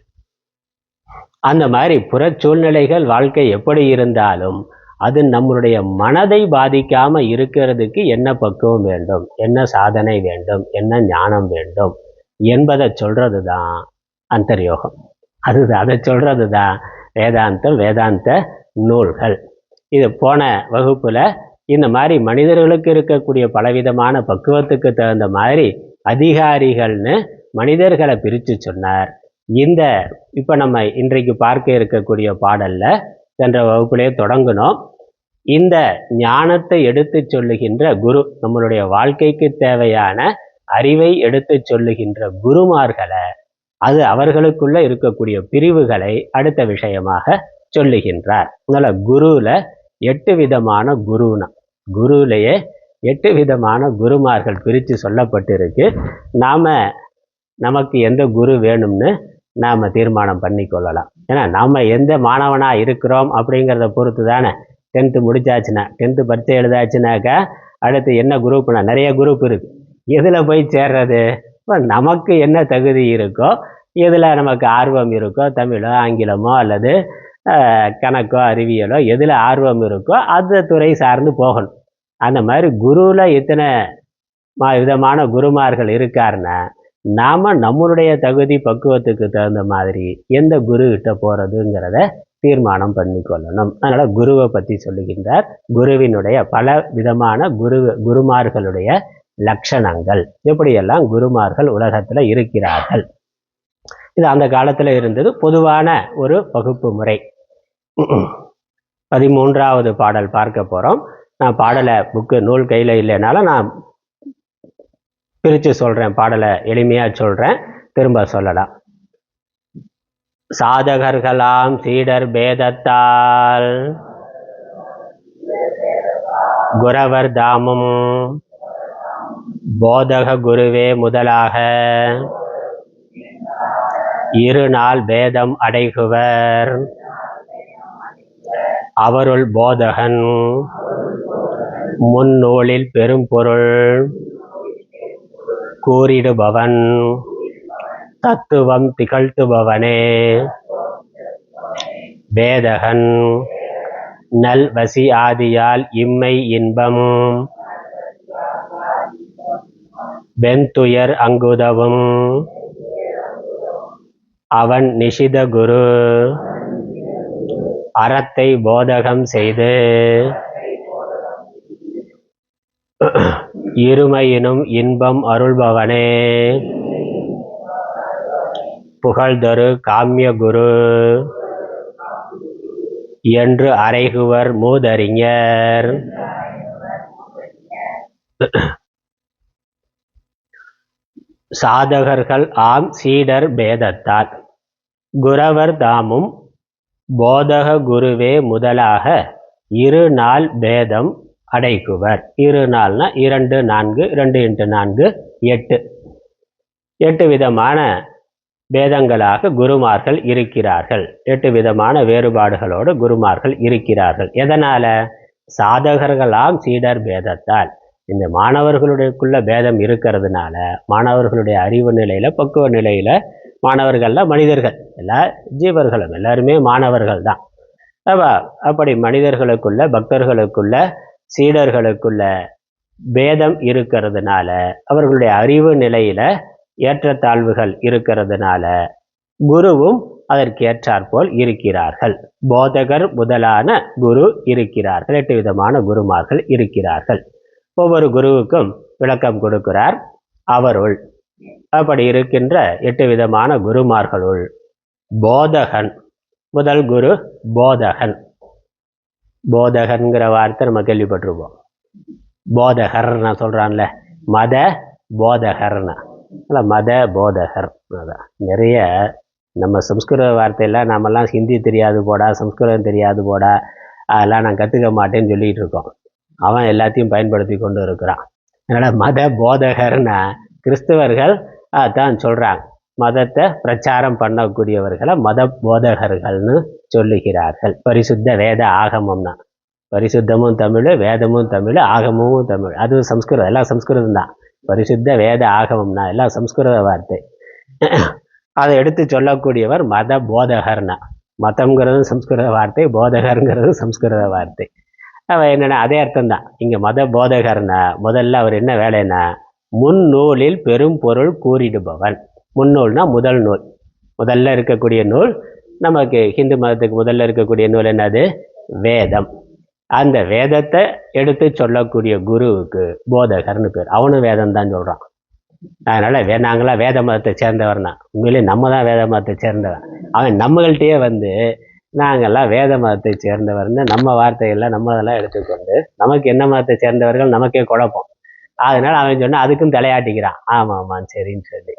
அந்த மாதிரி புற சூழ்நிலைகள் வாழ்க்கை எப்படி இருந்தாலும் அது நம்மளுடைய மனதை பாதிக்காம இருக்கிறதுக்கு என்ன பக்குவம் வேண்டும், என்ன சாதனை வேண்டும், என்ன ஞானம் வேண்டும் என்பதை சொல்றது தான் அந்தர்யோகம். அதை சொல்றது தான் வேதாந்த நூல்கள். இது போன வகுப்புல இந்த மாதிரி மனிதர்களுக்கு இருக்கக்கூடிய பலவிதமான பக்குவத்துக்கு தகுந்த மாதிரி அதிகாரிகள்னு மனிதர்களை பிரித்து சொன்னார். இப்போ நம்ம இன்றைக்கு பார்க்க இருக்கக்கூடிய பாடல்ல சென்ற வகுப்பிலே தொடங்கினோம். இந்த ஞானத்தை எடுத்து சொல்லுகின்ற குரு, நம்மளுடைய வாழ்க்கைக்கு தேவையான அறிவை எடுத்து சொல்லுகின்ற குருமார்களை, அது அவர்களுக்குள்ள இருக்கக்கூடிய பிரிவுகளை அடுத்த விஷயமாக சொல்லுகின்றார். அதனால குருல 8 விதமான குருவிலேயே 8 விதமான குருமார்கள் பிரித்து சொல்லப்பட்டிருக்கு. நமக்கு எந்த குரு வேணும்னு நாம் தீர்மானம் பண்ணி கொள்ளலாம். ஏன்னா நம்ம எந்த மாணவனாக இருக்கிறோம் அப்படிங்கிறத பொறுத்து தானே. 10th முடிச்சாச்சுன்னா, 10th பரீட்சை எழுதாச்சுனாக்கா அடுத்து என்ன குரூப்னா நிறைய குரூப் இருக்குது. எதில் போய் சேர்றது? இப்போ நமக்கு என்ன தகுதி இருக்கோ, எதில் நமக்கு ஆர்வம் இருக்கோ, தமிழோ ஆங்கிலமோ அல்லது கணக்கோ அறிவியலோ எதில் ஆர்வம் இருக்கோ அந்த துறை சார்ந்து போகணும். அந்த மாதிரி குருவில் இத்தனை விதமான குருமார்கள் இருக்காருன்னா நாம நம்மளுடைய தகுதி பக்குவத்துக்கு தகுந்த மாதிரி எந்த குரு கிட்ட போறதுங்கிறத தீர்மானம் பண்ணி கொள்ளணும். அதனால குருவை பற்றி சொல்லுகின்றார். குருவினுடைய பல விதமான குருமார்களுடைய லட்சணங்கள், எப்படியெல்லாம் குருமார்கள் உலகத்துல இருக்கிறார்கள். இது அந்த காலத்துல இருந்தது பொதுவான ஒரு வகுப்பு முறை. 13வது பாடல் பார்க்க போறோம். நான் பாடலை நூல் கையில இல்லைனாலும் நான் பிரித்து சொல்றேன், பாடலை எளிமையா சொல்றேன், திரும்ப சொல்லலாம். சாதகர்களாம் சீடர் பேதத்தால் குரவர் தாமும் போதக குருவே முதலாக இருநாள் பேதம் அடைகுவர். அவருள் போதகன் முன்னூலில் பெரும்பொருள் கூறிடுபவன் தத்துவம் திகழ்த்துபவனே. வேதகன் நல் வசி ஆதியால் இம்மை இன்பம் வெந்துயர் அங்குதவும் அவன் நிஷித குரு அறத்தை போதகம் செய்து இருமையினும் இன்பம் அருள்பவனே. புகழ்தரு காமிய குரு என்று அறைகுவர் மூதறிஞர். சாதகர்கள் ஆம் சீடர் பேதத்தால் குரவர் தாமும் போதக குருவே முதலாக இருநாள் பேதம் அடைக்குவர். இருநாள்னா 2 4 2 × 4 8 8 விதமான பேதங்களாக குருமார்கள் இருக்கிறார்கள். 8 விதமான வேறுபாடுகளோடு குருமார்கள் இருக்கிறார்கள். எதனால? சாதகர்களாம் சீடர் பேதத்தால். இந்த மாணவர்களுடையக்குள்ள பேதம் இருக்கிறதுனால மாணவர்களுடைய அறிவு நிலையில பக்குவ நிலையில மாணவர்கள்லாம் மனிதர்கள், எல்லா ஜீவர்களும் எல்லாருமே மாணவர்கள் தான். அப்படி மனிதர்களுக்குள்ள பக்தர்களுக்குள்ள சீடர்களுக்குள்ள பேதம் இருக்கிறதுனால அவர்களுடைய அறிவு நிலையில ஏற்றத்தாழ்வுகள் இருக்கிறதுனால குருவும் அதற்கு ஏற்றாற்போல் இருக்கிறார்கள். போதகர் முதலான குரு இருக்கிறார்கள். 8 விதமான குருமார்கள் இருக்கிறார்கள். ஒவ்வொரு குருவுக்கும் விளக்கம் கொடுக்கிறார். அவருள் அப்படி இருக்கின்ற 8 விதமான குருமார்களுள் போதகன் முதல் குரு போதகன். போதகன்கிற வார்த்தை நம்ம கேள்விப்பட்டிருப்போம். போதகர் நான் சொல்றான்ல, மத போதகர்னா மத போதகர். அதான் நிறைய நம்ம சம்ஸ்கிருத வார்த்தையெல்லாம் நம்மெல்லாம் ஹிந்தி தெரியாது போடா, சம்ஸ்கிருதம் தெரியாது போடா, அதெல்லாம் நான் கற்றுக்க மாட்டேன்னு சொல்லிட்டு இருக்கோம். அவன் எல்லாத்தையும் பயன்படுத்தி கொண்டு இருக்கிறான். அதனால் மத போதகர்னா கிறிஸ்தவர்கள் தான் சொல்கிறாங்க. மதத்தை பிரச்சாரம் பண்ணக்கூடியவர்களை மத போதகர்கள்னு சொல்லுகிறார்கள். பரிசுத்த வேத ஆகமம்னா பரிசுத்தமும் தமிழ், வேதமும் தமிழ், ஆகமும் தமிழ். அது சம்ஸ்கிருதம், எல்லாம் சம்ஸ்கிருதம் தான். பரிசுத்த வேத ஆகமம்னா எல்லாம் சம்ஸ்கிருத வார்த்தை. அதை எடுத்து சொல்லக்கூடியவர் மத போதகர்னா. மதம்ங்கிறது சம்ஸ்கிருத வார்த்தை, போதகருங்கிறது சம்ஸ்கிருத வார்த்தை. அவன் என்னன்னா அதே அர்த்தம் தான். இங்க மத போதகர்னா முதல்ல அவர் என்ன வேலைன்னா முன்னூலில் பெரும் பொருள் கூறிடுபவன். முன்னூல்னா முதல் நூல், முதல்ல இருக்கக்கூடிய நூல். நமக்கு ஹிந்து மதத்துக்கு முதல்ல இருக்கக்கூடிய நூல் என்னது? வேதம். அந்த வேதத்தை எடுத்து சொல்லக்கூடிய குருவுக்கு போதகர்னு பேர். அவனும் வேதம் தான் சொல்றான். அதனால நாங்களாம் வேத மதத்தை சேர்ந்தவர்னா உண்மையிலே நம்ம தான் வேத மதத்தை சேர்ந்தவன். அவன் நம்மள்கிட்டயே வந்து நாங்கள்லாம் வேத மதத்தை சேர்ந்தவர்னு நம்ம வார்த்தைகள்லாம் நம்ம அதெல்லாம் எடுத்துக்கொண்டு நமக்கு என்ன மதத்தை சேர்ந்தவர்கள் நமக்கே குழப்பம். அதனால அவன் சொன்னா அதுக்கும் தலையாட்டிக்கிறான். ஆமாம் சரின்னு சொல்லி.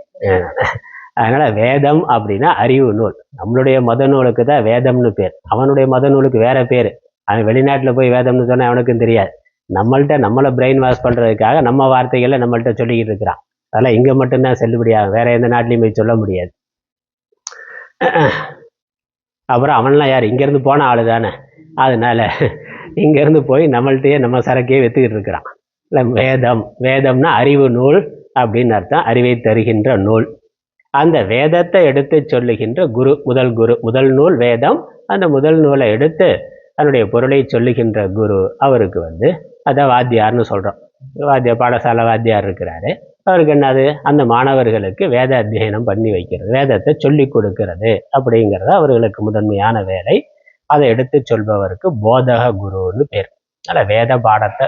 அதனால வேதம் அப்படின்னா அறிவு நூல். நம்மளுடைய மத நூலுக்கு தான் வேதம்னு பேர். அவனுடைய மத நூலுக்கு வேற பேர். அவன் வெளிநாட்டில் போய் வேதம்னு சொன்னா அவனுக்கும் தெரியாது. நம்மளை பிரெயின் வாஷ் பண்றதுக்காக நம்ம வார்த்தைகளை நம்மள்கிட்ட சொல்லிக்கிட்டு இருக்கிறான். அதெல்லாம் இங்க மட்டும்தான் செல்லுபடியாகும், வேற எந்த நாட்டிலையும் போய் சொல்ல முடியாது. அப்புறம் அவன்லாம் யார்? இங்கேருந்து போன ஆளு தானே. அதனால இங்கேருந்து போய் நம்மள்கிட்டயே நம்ம சரக்கையே வித்துக்கிட்டு இருக்கிறான். இல்லை, வேதம்னா அறிவு நூல் அப்படின்னு அர்த்தம். அறிவை தருகின்ற நூல். அந்த வேதத்தை எடுத்து சொல்லுகின்ற குரு, முதல் நூல் வேதம். அந்த முதல் நூலை எடுத்து அதனுடைய பொருளை சொல்லுகின்ற குரு, அவருக்கு வந்து அதான் வாத்தியார்னு சொல்கிறோம். வாத்தியார், பாடசாலை வாத்தியார் இருக்கிறாரு. அவருக்கு என்னது, அந்த மாணவர்களுக்கு வேத அத்தியனம் பண்ணி வைக்கிறது, வேதத்தை சொல்லி கொடுக்கிறது அப்படிங்கிறது அவர்களுக்கு முதன்மையான வேலை. அதை எடுத்து சொல்பவருக்கு போதக குருன்னு பேர். அதனால்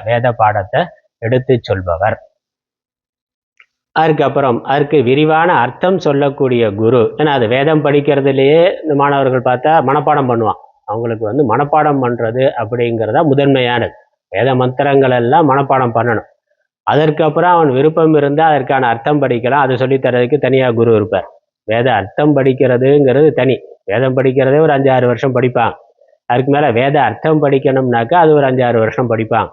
வேத பாடத்தை எடுத்து சொல்பவர். அதுக்கப்புறம் அதற்கு விரிவான அர்த்தம் சொல்லக்கூடிய குரு. ஏன்னா அது வேதம் படிக்கிறதுலேயே இந்த மாணவர்கள் பார்த்தா மனப்பாடம் பண்ணுவான். அவங்களுக்கு மனப்பாடம் பண்ணுறது அப்படிங்கிறதா முதன்மையானது. வேத மந்திரங்கள் எல்லாம் மனப்பாடம் பண்ணணும். அதற்கப்புறம் அவன் விருப்பம் இருந்தால் அதற்கான அர்த்தம் படிக்கலாம். அது சொல்லித்தரதுக்கு தனியாக குரு இருப்பார். வேத அர்த்தம் படிக்கிறதுங்கிறது தனி. வேதம் படிக்கிறதே ஒரு 5-6 வருஷம் படிப்பான். அதுக்கு மேலே வேத அர்த்தம் படிக்கணும்னாக்கா அது ஒரு 5-6 வருஷம் படிப்பான்.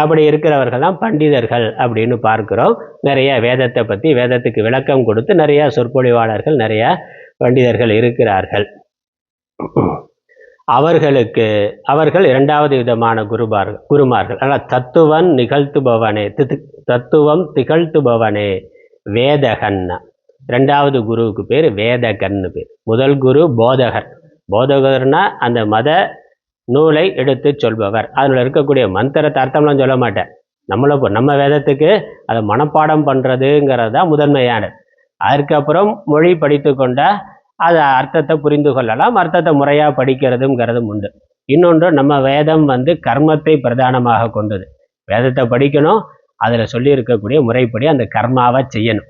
அப்படி இருக்கிறவர்கள் தான் பண்டிதர்கள் அப்படின்னு பார்க்கிறோம். நிறைய வேதத்தை பற்றி, வேதத்துக்கு விளக்கம் கொடுத்து நிறைய சொற்பொழிவாளர்கள், நிறைய பண்டிதர்கள் இருக்கிறார்கள். அவர்கள் இரண்டாவது விதமான குருமார்கள். ஆனால் தத்துவம் திகழ்த்துபவனே வேதகன். இரண்டாவது குருவுக்கு பேர் வேதகன்னு பேர். முதல் குரு போதகர். போதகர்னா அந்த மத நூலை எடுத்து சொல்பவர். அதில் இருக்கக்கூடிய மந்திரத்தை அர்த்தம்லாம் சொல்ல மாட்டேன். நம்ம வேதத்துக்கு அதை மனப்பாடம் பண்ணுறதுங்கிறது தான் முதன்மையானது. அதற்கப்புறம் மொழி படித்து கொண்டால் அது அர்த்தத்தை புரிந்து கொள்ளலாம். அர்த்தத்தை முறையாக படிக்கிறதுங்கிறதும் உண்டு. இன்னொன்று, நம்ம வேதம் கர்மத்தை பிரதானமாக கொண்டது. வேதத்தை படிக்கணும், அதில் சொல்லி இருக்கக்கூடிய முறைப்படி அந்த கர்மாவை செய்யணும்.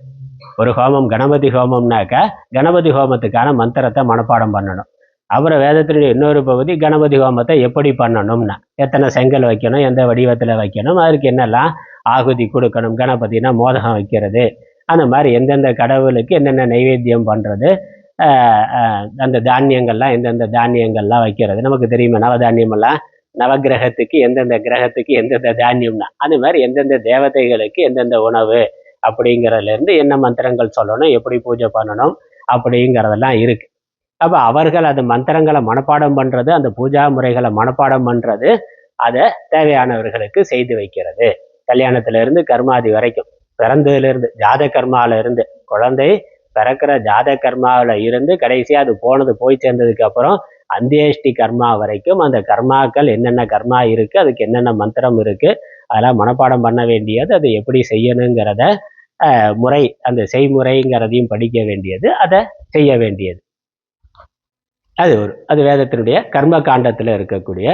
ஒரு ஹோமம், கணபதி ஹோமம்னாக்கா கணபதி ஹோமத்துக்கான மந்திரத்தை மனப்பாடம் பண்ணணும். அப்புறம் வேதத்தினுடைய இன்னொரு பகுதி கணபதி ஹோமத்தை எப்படி பண்ணணும்னா, எத்தனை செங்கல் வைக்கணும், எந்த வடிவத்தில் வைக்கணும், அதற்கு என்னெல்லாம் ஆகுதி கொடுக்கணும், கணபதினா மோதகம் வைக்கிறது, அந்த மாதிரி எந்தெந்த கடவுளுக்கு என்னென்ன நைவேத்தியம் பண்ணுறது, அந்த தானியங்கள்லாம் எந்தெந்த தானியங்கள்லாம் வைக்கிறது நமக்கு தெரியுமா. நவதானியமெல்லாம் நவகிரகத்துக்கு எந்தெந்த கிரகத்துக்கு எந்தெந்த தானியம்னா, அது மாதிரி எந்தெந்த தேவதைகளுக்கு எந்தெந்த உணவு அப்படிங்கிறதுலேருந்து என்ன மந்திரங்கள் சொல்லணும், எப்படி பூஜை பண்ணணும் அப்படிங்கிறதெல்லாம் இருக்குது. அப்போ அவர்கள் அந்த மந்திரங்களை மனப்பாடம் பண்ணுறது, அந்த பூஜா முறைகளை மனப்பாடம் பண்ணுறது, அதை தேவையானவர்களுக்கு செய்து வைக்கிறது. கல்யாணத்திலிருந்து கர்மாதி வரைக்கும், பிறந்ததுலேருந்து ஜாத கர்மாவிலிருந்து, குழந்தை பிறக்கிற ஜாத கர்மாவில் இருந்து கடைசியாக அது போய் சேர்ந்ததுக்கு அப்புறம் அந்தியேஷ்டி கர்மா வரைக்கும் அந்த கர்மாக்கள் என்னென்ன கர்மா இருக்குது, அதுக்கு என்னென்ன மந்திரம் இருக்குது, அதெல்லாம் மனப்பாடம் பண்ண வேண்டியது. அதை எப்படி செய்யணுங்கிறத முறை, அந்த செய்முறைங்கிறதையும் படிக்க வேண்டியது, அதை செய்ய வேண்டியது. அது வேதத்தினுடைய கர்ம காண்டத்தில் இருக்கக்கூடிய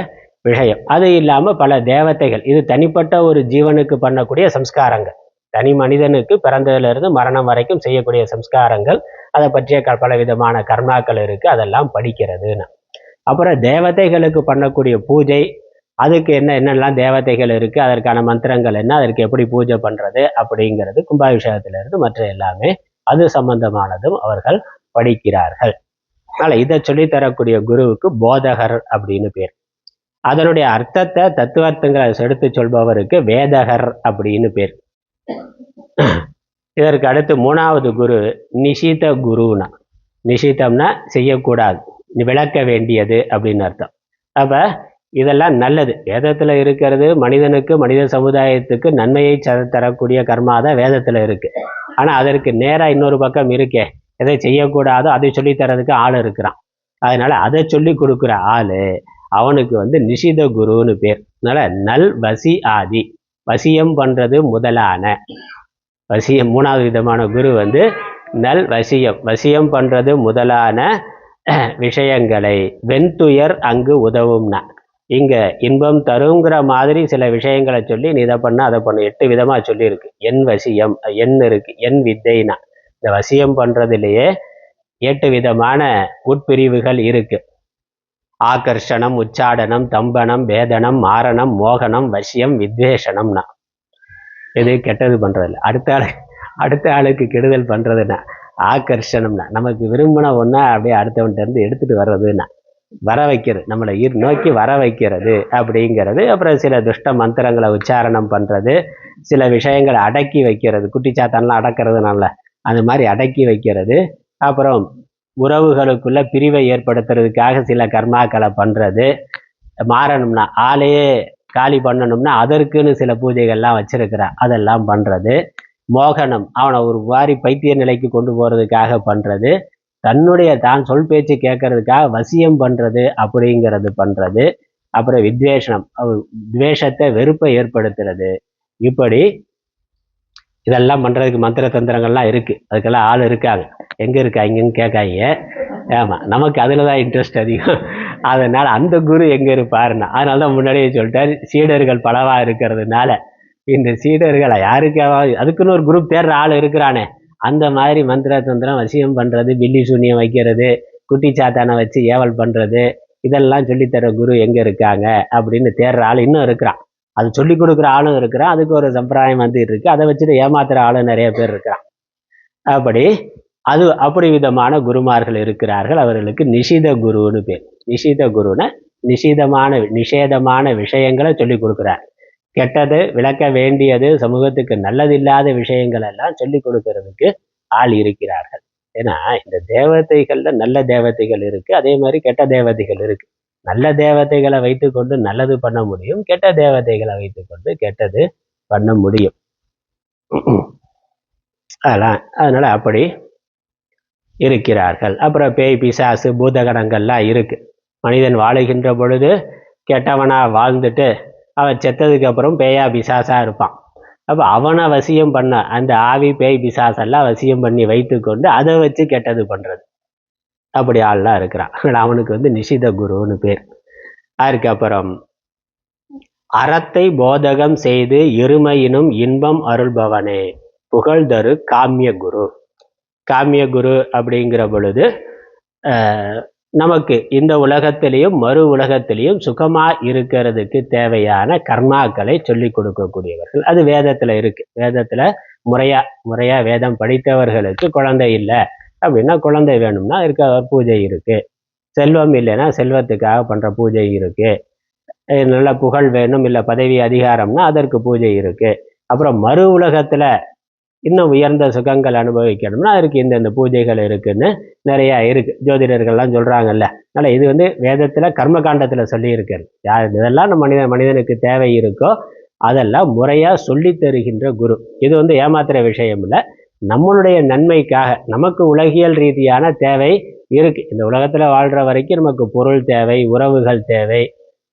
விஷயம். அது இல்லாமல் பல தேவதைகள், இது தனிப்பட்ட ஒரு ஜீவனுக்கு பண்ணக்கூடிய சம்ஸ்காரங்கள். தனி மனிதனுக்கு பிறந்ததிலிருந்து மரணம் வரைக்கும் செய்யக்கூடிய சம்ஸ்காரங்கள், அதை பற்றிய பல விதமான கர்மாக்கள் இருக்குது, அதெல்லாம் படிக்கிறதுன்னு. அப்புறம் தேவதைகளுக்கு பண்ணக்கூடிய பூஜை, அதுக்கு என்னென்னலாம் தேவதைகள் இருக்குது, அதற்கான மந்திரங்கள் என்ன, அதற்கு எப்படி பூஜை பண்ணுறது அப்படிங்கிறது கும்பாபிஷேகத்திலிருந்து மற்ற எல்லாமே அது சம்பந்தமானதும் அவர்கள் படிக்கிறார்கள். அதனால் இதை சொல்லித்தரக்கூடிய குருவுக்கு போதகர் அப்படின்னு பேர். அதனுடைய அர்த்தத்தை, தத்துவார்த்தங்களை எடுத்து சொல்பவருக்கு வேதகர் அப்படின்னு பேர். இதற்கு அடுத்து மூணாவது குரு நிஷித குருனா. நிஷிதம்னா செய்யக்கூடாது, விளக்க வேண்டியது அப்படின்னு அர்த்தம். அப்போ இதெல்லாம் நல்லது, வேதத்தில் இருக்கிறது மனிதனுக்கு, மனித சமுதாயத்துக்கு நன்மையை தரக்கூடிய கர்மா தான் வேதத்தில் இருக்குது. ஆனால் அதற்கு நேராக இன்னொரு பக்கம் இருக்கே, எதை செய்யக்கூடாதோ அதை சொல்லித்தரதுக்கு ஆள் இருக்கிறான். அதனால் அதை சொல்லி கொடுக்குற ஆள் அவனுக்கு நிஷித குருன்னு பேர். அதனால் நல் வசி ஆதி, வசியம் பண்ணுறது முதலான வசியம். மூணாவது விதமான குரு நல் வசியம் பண்ணுறது முதலான விஷயங்களை வெண்துயர் அங்கு உதவும்னா, இங்கே இன்பம் தருங்கிற மாதிரி சில விஷயங்களை சொல்லி நீ இதை பண்ண அதை பண்ண 8 விதமாக சொல்லியிருக்கு. என் வசியம், என் இருக்குது, என் வித்தைனா. இந்த வசியம் பண்ணுறதுலேயே 8 விதமான உட்பிரிவுகள் இருக்குது. ஆகர்ஷணம், உச்சாடனம், தம்பனம், வேதனம், மாரணம், மோகனம், வசியம், வித்வேஷனம்னா. இது கெட்டது பண்ணுறதில்ல, அடுத்த ஆளுக்கு கெடுதல் பண்ணுறதுன்னா. ஆகர்ஷணம்னா நமக்கு விரும்பின ஒன்றா அப்படியே அடுத்தவன்கிட்ட எடுத்துகிட்டு வர்றதுன்னா, வர வைக்கிறது, நம்மளை நோக்கி வர வைக்கிறது அப்படிங்கிறது. அப்புறம் சில துஷ்ட மந்திரங்களை உச்சாரணம் பண்ணுறது, சில விஷயங்களை அடக்கி வைக்கிறது, குட்டிச்சாத்தான்லாம் அடக்கிறதுனால அந்த மாதிரி அடக்கி வைக்கிறது. அப்புறம் உறவுகளுக்குள்ள பிரிவை ஏற்படுத்துறதுக்காக சில கர்மாக்களை பண்ணுறது. மாறணும்னா, ஆளையே காலி பண்ணணும்னா அதற்குன்னு சில பூஜைகள்லாம் வச்சிருக்கிறா, அதெல்லாம் பண்ணுறது. மோகனம், அவனை ஒரு மாதிரி பைத்திய நிலைக்கு கொண்டு போகிறதுக்காக பண்ணுறது. தான் சொல் பேச்சு கேட்கறதுக்காக வசியம் பண்ணுறது அப்படிங்கிறது பண்ணுறது. அப்புறம் வித்வேஷனம், துவேஷத்தை வெறுப்பை ஏற்படுத்துறது. இப்படி இதெல்லாம் பண்றதுக்கு மந்திர தந்திரங்கள்லாம் இருக்கு. அதுக்கெல்லாம் ஆள் இருக்காங்க. எங்க இருக்காங்கன்னு கேட்காங்க. ஆமா, நமக்கு அதுலதான் இன்ட்ரெஸ்ட் அதிகம். அதனால அந்த குரு எங்க இருப்பாருன்னா, அதனாலதான் முன்னாடியே சொல்லிட்டாரு, சீடர்கள் பலவா இருக்கிறதுனால இந்த சீடர்களை யாருக்காவது அதுக்குன்னு ஒரு குரூப் தேடுற ஆள் இருக்கிறானே, அந்த மாதிரி மந்திர தந்திரம், வசியம் பண்றது, பில்லி சூன்யம் வைக்கிறது, குட்டி சாத்தானை வச்சு ஏவல் பண்றது, இதெல்லாம் சொல்லித்தர குரு எங்க இருக்காங்க அப்படின்னு தேடுற ஆள் இன்னும் இருக்கிறான். அது சொல்லி கொடுக்குற ஆளும் இருக்கிறான். அதுக்கு ஒரு சம்பிரதாயம் இருக்கு. அதை வச்சுட்டு ஏமாத்துற ஆளும் நிறைய பேர் இருக்கிறான். அப்படி விதமான குருமார்கள் இருக்கிறார்கள். அவர்களுக்கு நிஷித குருன்னு பேர். நிஷித குருன்னு நிஷேதமான விஷயங்களை சொல்லி கொடுக்குறார். கெட்டது, விளக்க வேண்டியது, சமூகத்துக்கு நல்லதில்லாத விஷயங்கள் எல்லாம் சொல்லி கொடுக்கறதுக்கு ஆள் இருக்கிறார்கள். ஏன்னா இந்த தேவதைகள்ல நல்ல தேவதைகள் இருக்கு, அதே மாதிரி கெட்ட தேவதைகள் இருக்கு. நல்ல தேவதைகளை வைத்துக்கொண்டு நல்லது பண்ண முடியும், கெட்ட தேவதைகளை வைத்துக்கொண்டு கெட்டது பண்ண முடியும். அதனால அப்படி இருக்கிறார்கள். அப்புறம் பேய், பிசாசு, பூதகணங்கள்லாம் இருக்கு. மனிதன் வாழுகின்ற பொழுது கெட்டவனா வாழ்ந்துட்டு அவன் செத்ததுக்கு அப்புறம் பேயா பிசாசா இருப்பான். அப்ப அவனை வசியம் பண்ண அந்த ஆவி, பேய், பிசாசெல்லாம் வசியம் பண்ணி வைத்து கொண்டு அதை வச்சு கெட்டது பண்றது. அப்படி ஆள்லாம் இருக்கிறான். அவனுக்கு நிஷித குருன்னு பேர். அதுக்கப்புறம் அறத்தை போதகம் செய்து இருமையினும் இன்பம் அருள்பவனே புகழ்தரு காமிய குரு. காமிய குரு அப்படிங்கிற பொழுது நமக்கு இந்த உலகத்திலையும் மறு உலகத்திலையும் சுகமா இருக்கிறதுக்கு தேவையான கர்மாக்களை சொல்லி கொடுக்கக்கூடியவர்கள். அது வேதத்துல இருக்கு. வேதத்துல முறையா வேதம் படித்தவர்களுக்கு குழந்தை இல்லை அப்படின்னா குழந்தை வேணும்னா இருக்க பூஜை இருக்கு. செல்வம் இல்லைன்னா செல்வத்துக்காக பண்ற பூஜை இருக்கு. நல்ல புகழ் வேணும், இல்லை பதவி அதிகாரம்னா அதற்கு பூஜை இருக்கு. அப்புறம் மறு உலகத்துல இன்னும் உயர்ந்த சுகங்கள் அனுபவிக்கணும்னா அதற்கு இந்த பூஜைகள் இருக்குன்னு நிறைய இருக்கு. ஜோதிடர்கள்லாம் சொல்றாங்கல்ல. அதனால இது வேதத்துல கர்மகாண்டத்துல சொல்லி இருக்கிறது. இதெல்லாம் நம்ம மனிதனுக்கு தேவை இருக்கோ அதெல்லாம் முறையா சொல்லி தருகின்ற குரு. இது ஏமாத்துற விஷயம் இல்லை. நம்மளுடைய நன்மைக்காக நமக்கு உலகியல் ரீதியான தேவை இருக்கு. இந்த உலகத்துல வாழ்ற வரைக்கும் நமக்கு பொருள் தேவை, உறவுகள் தேவை,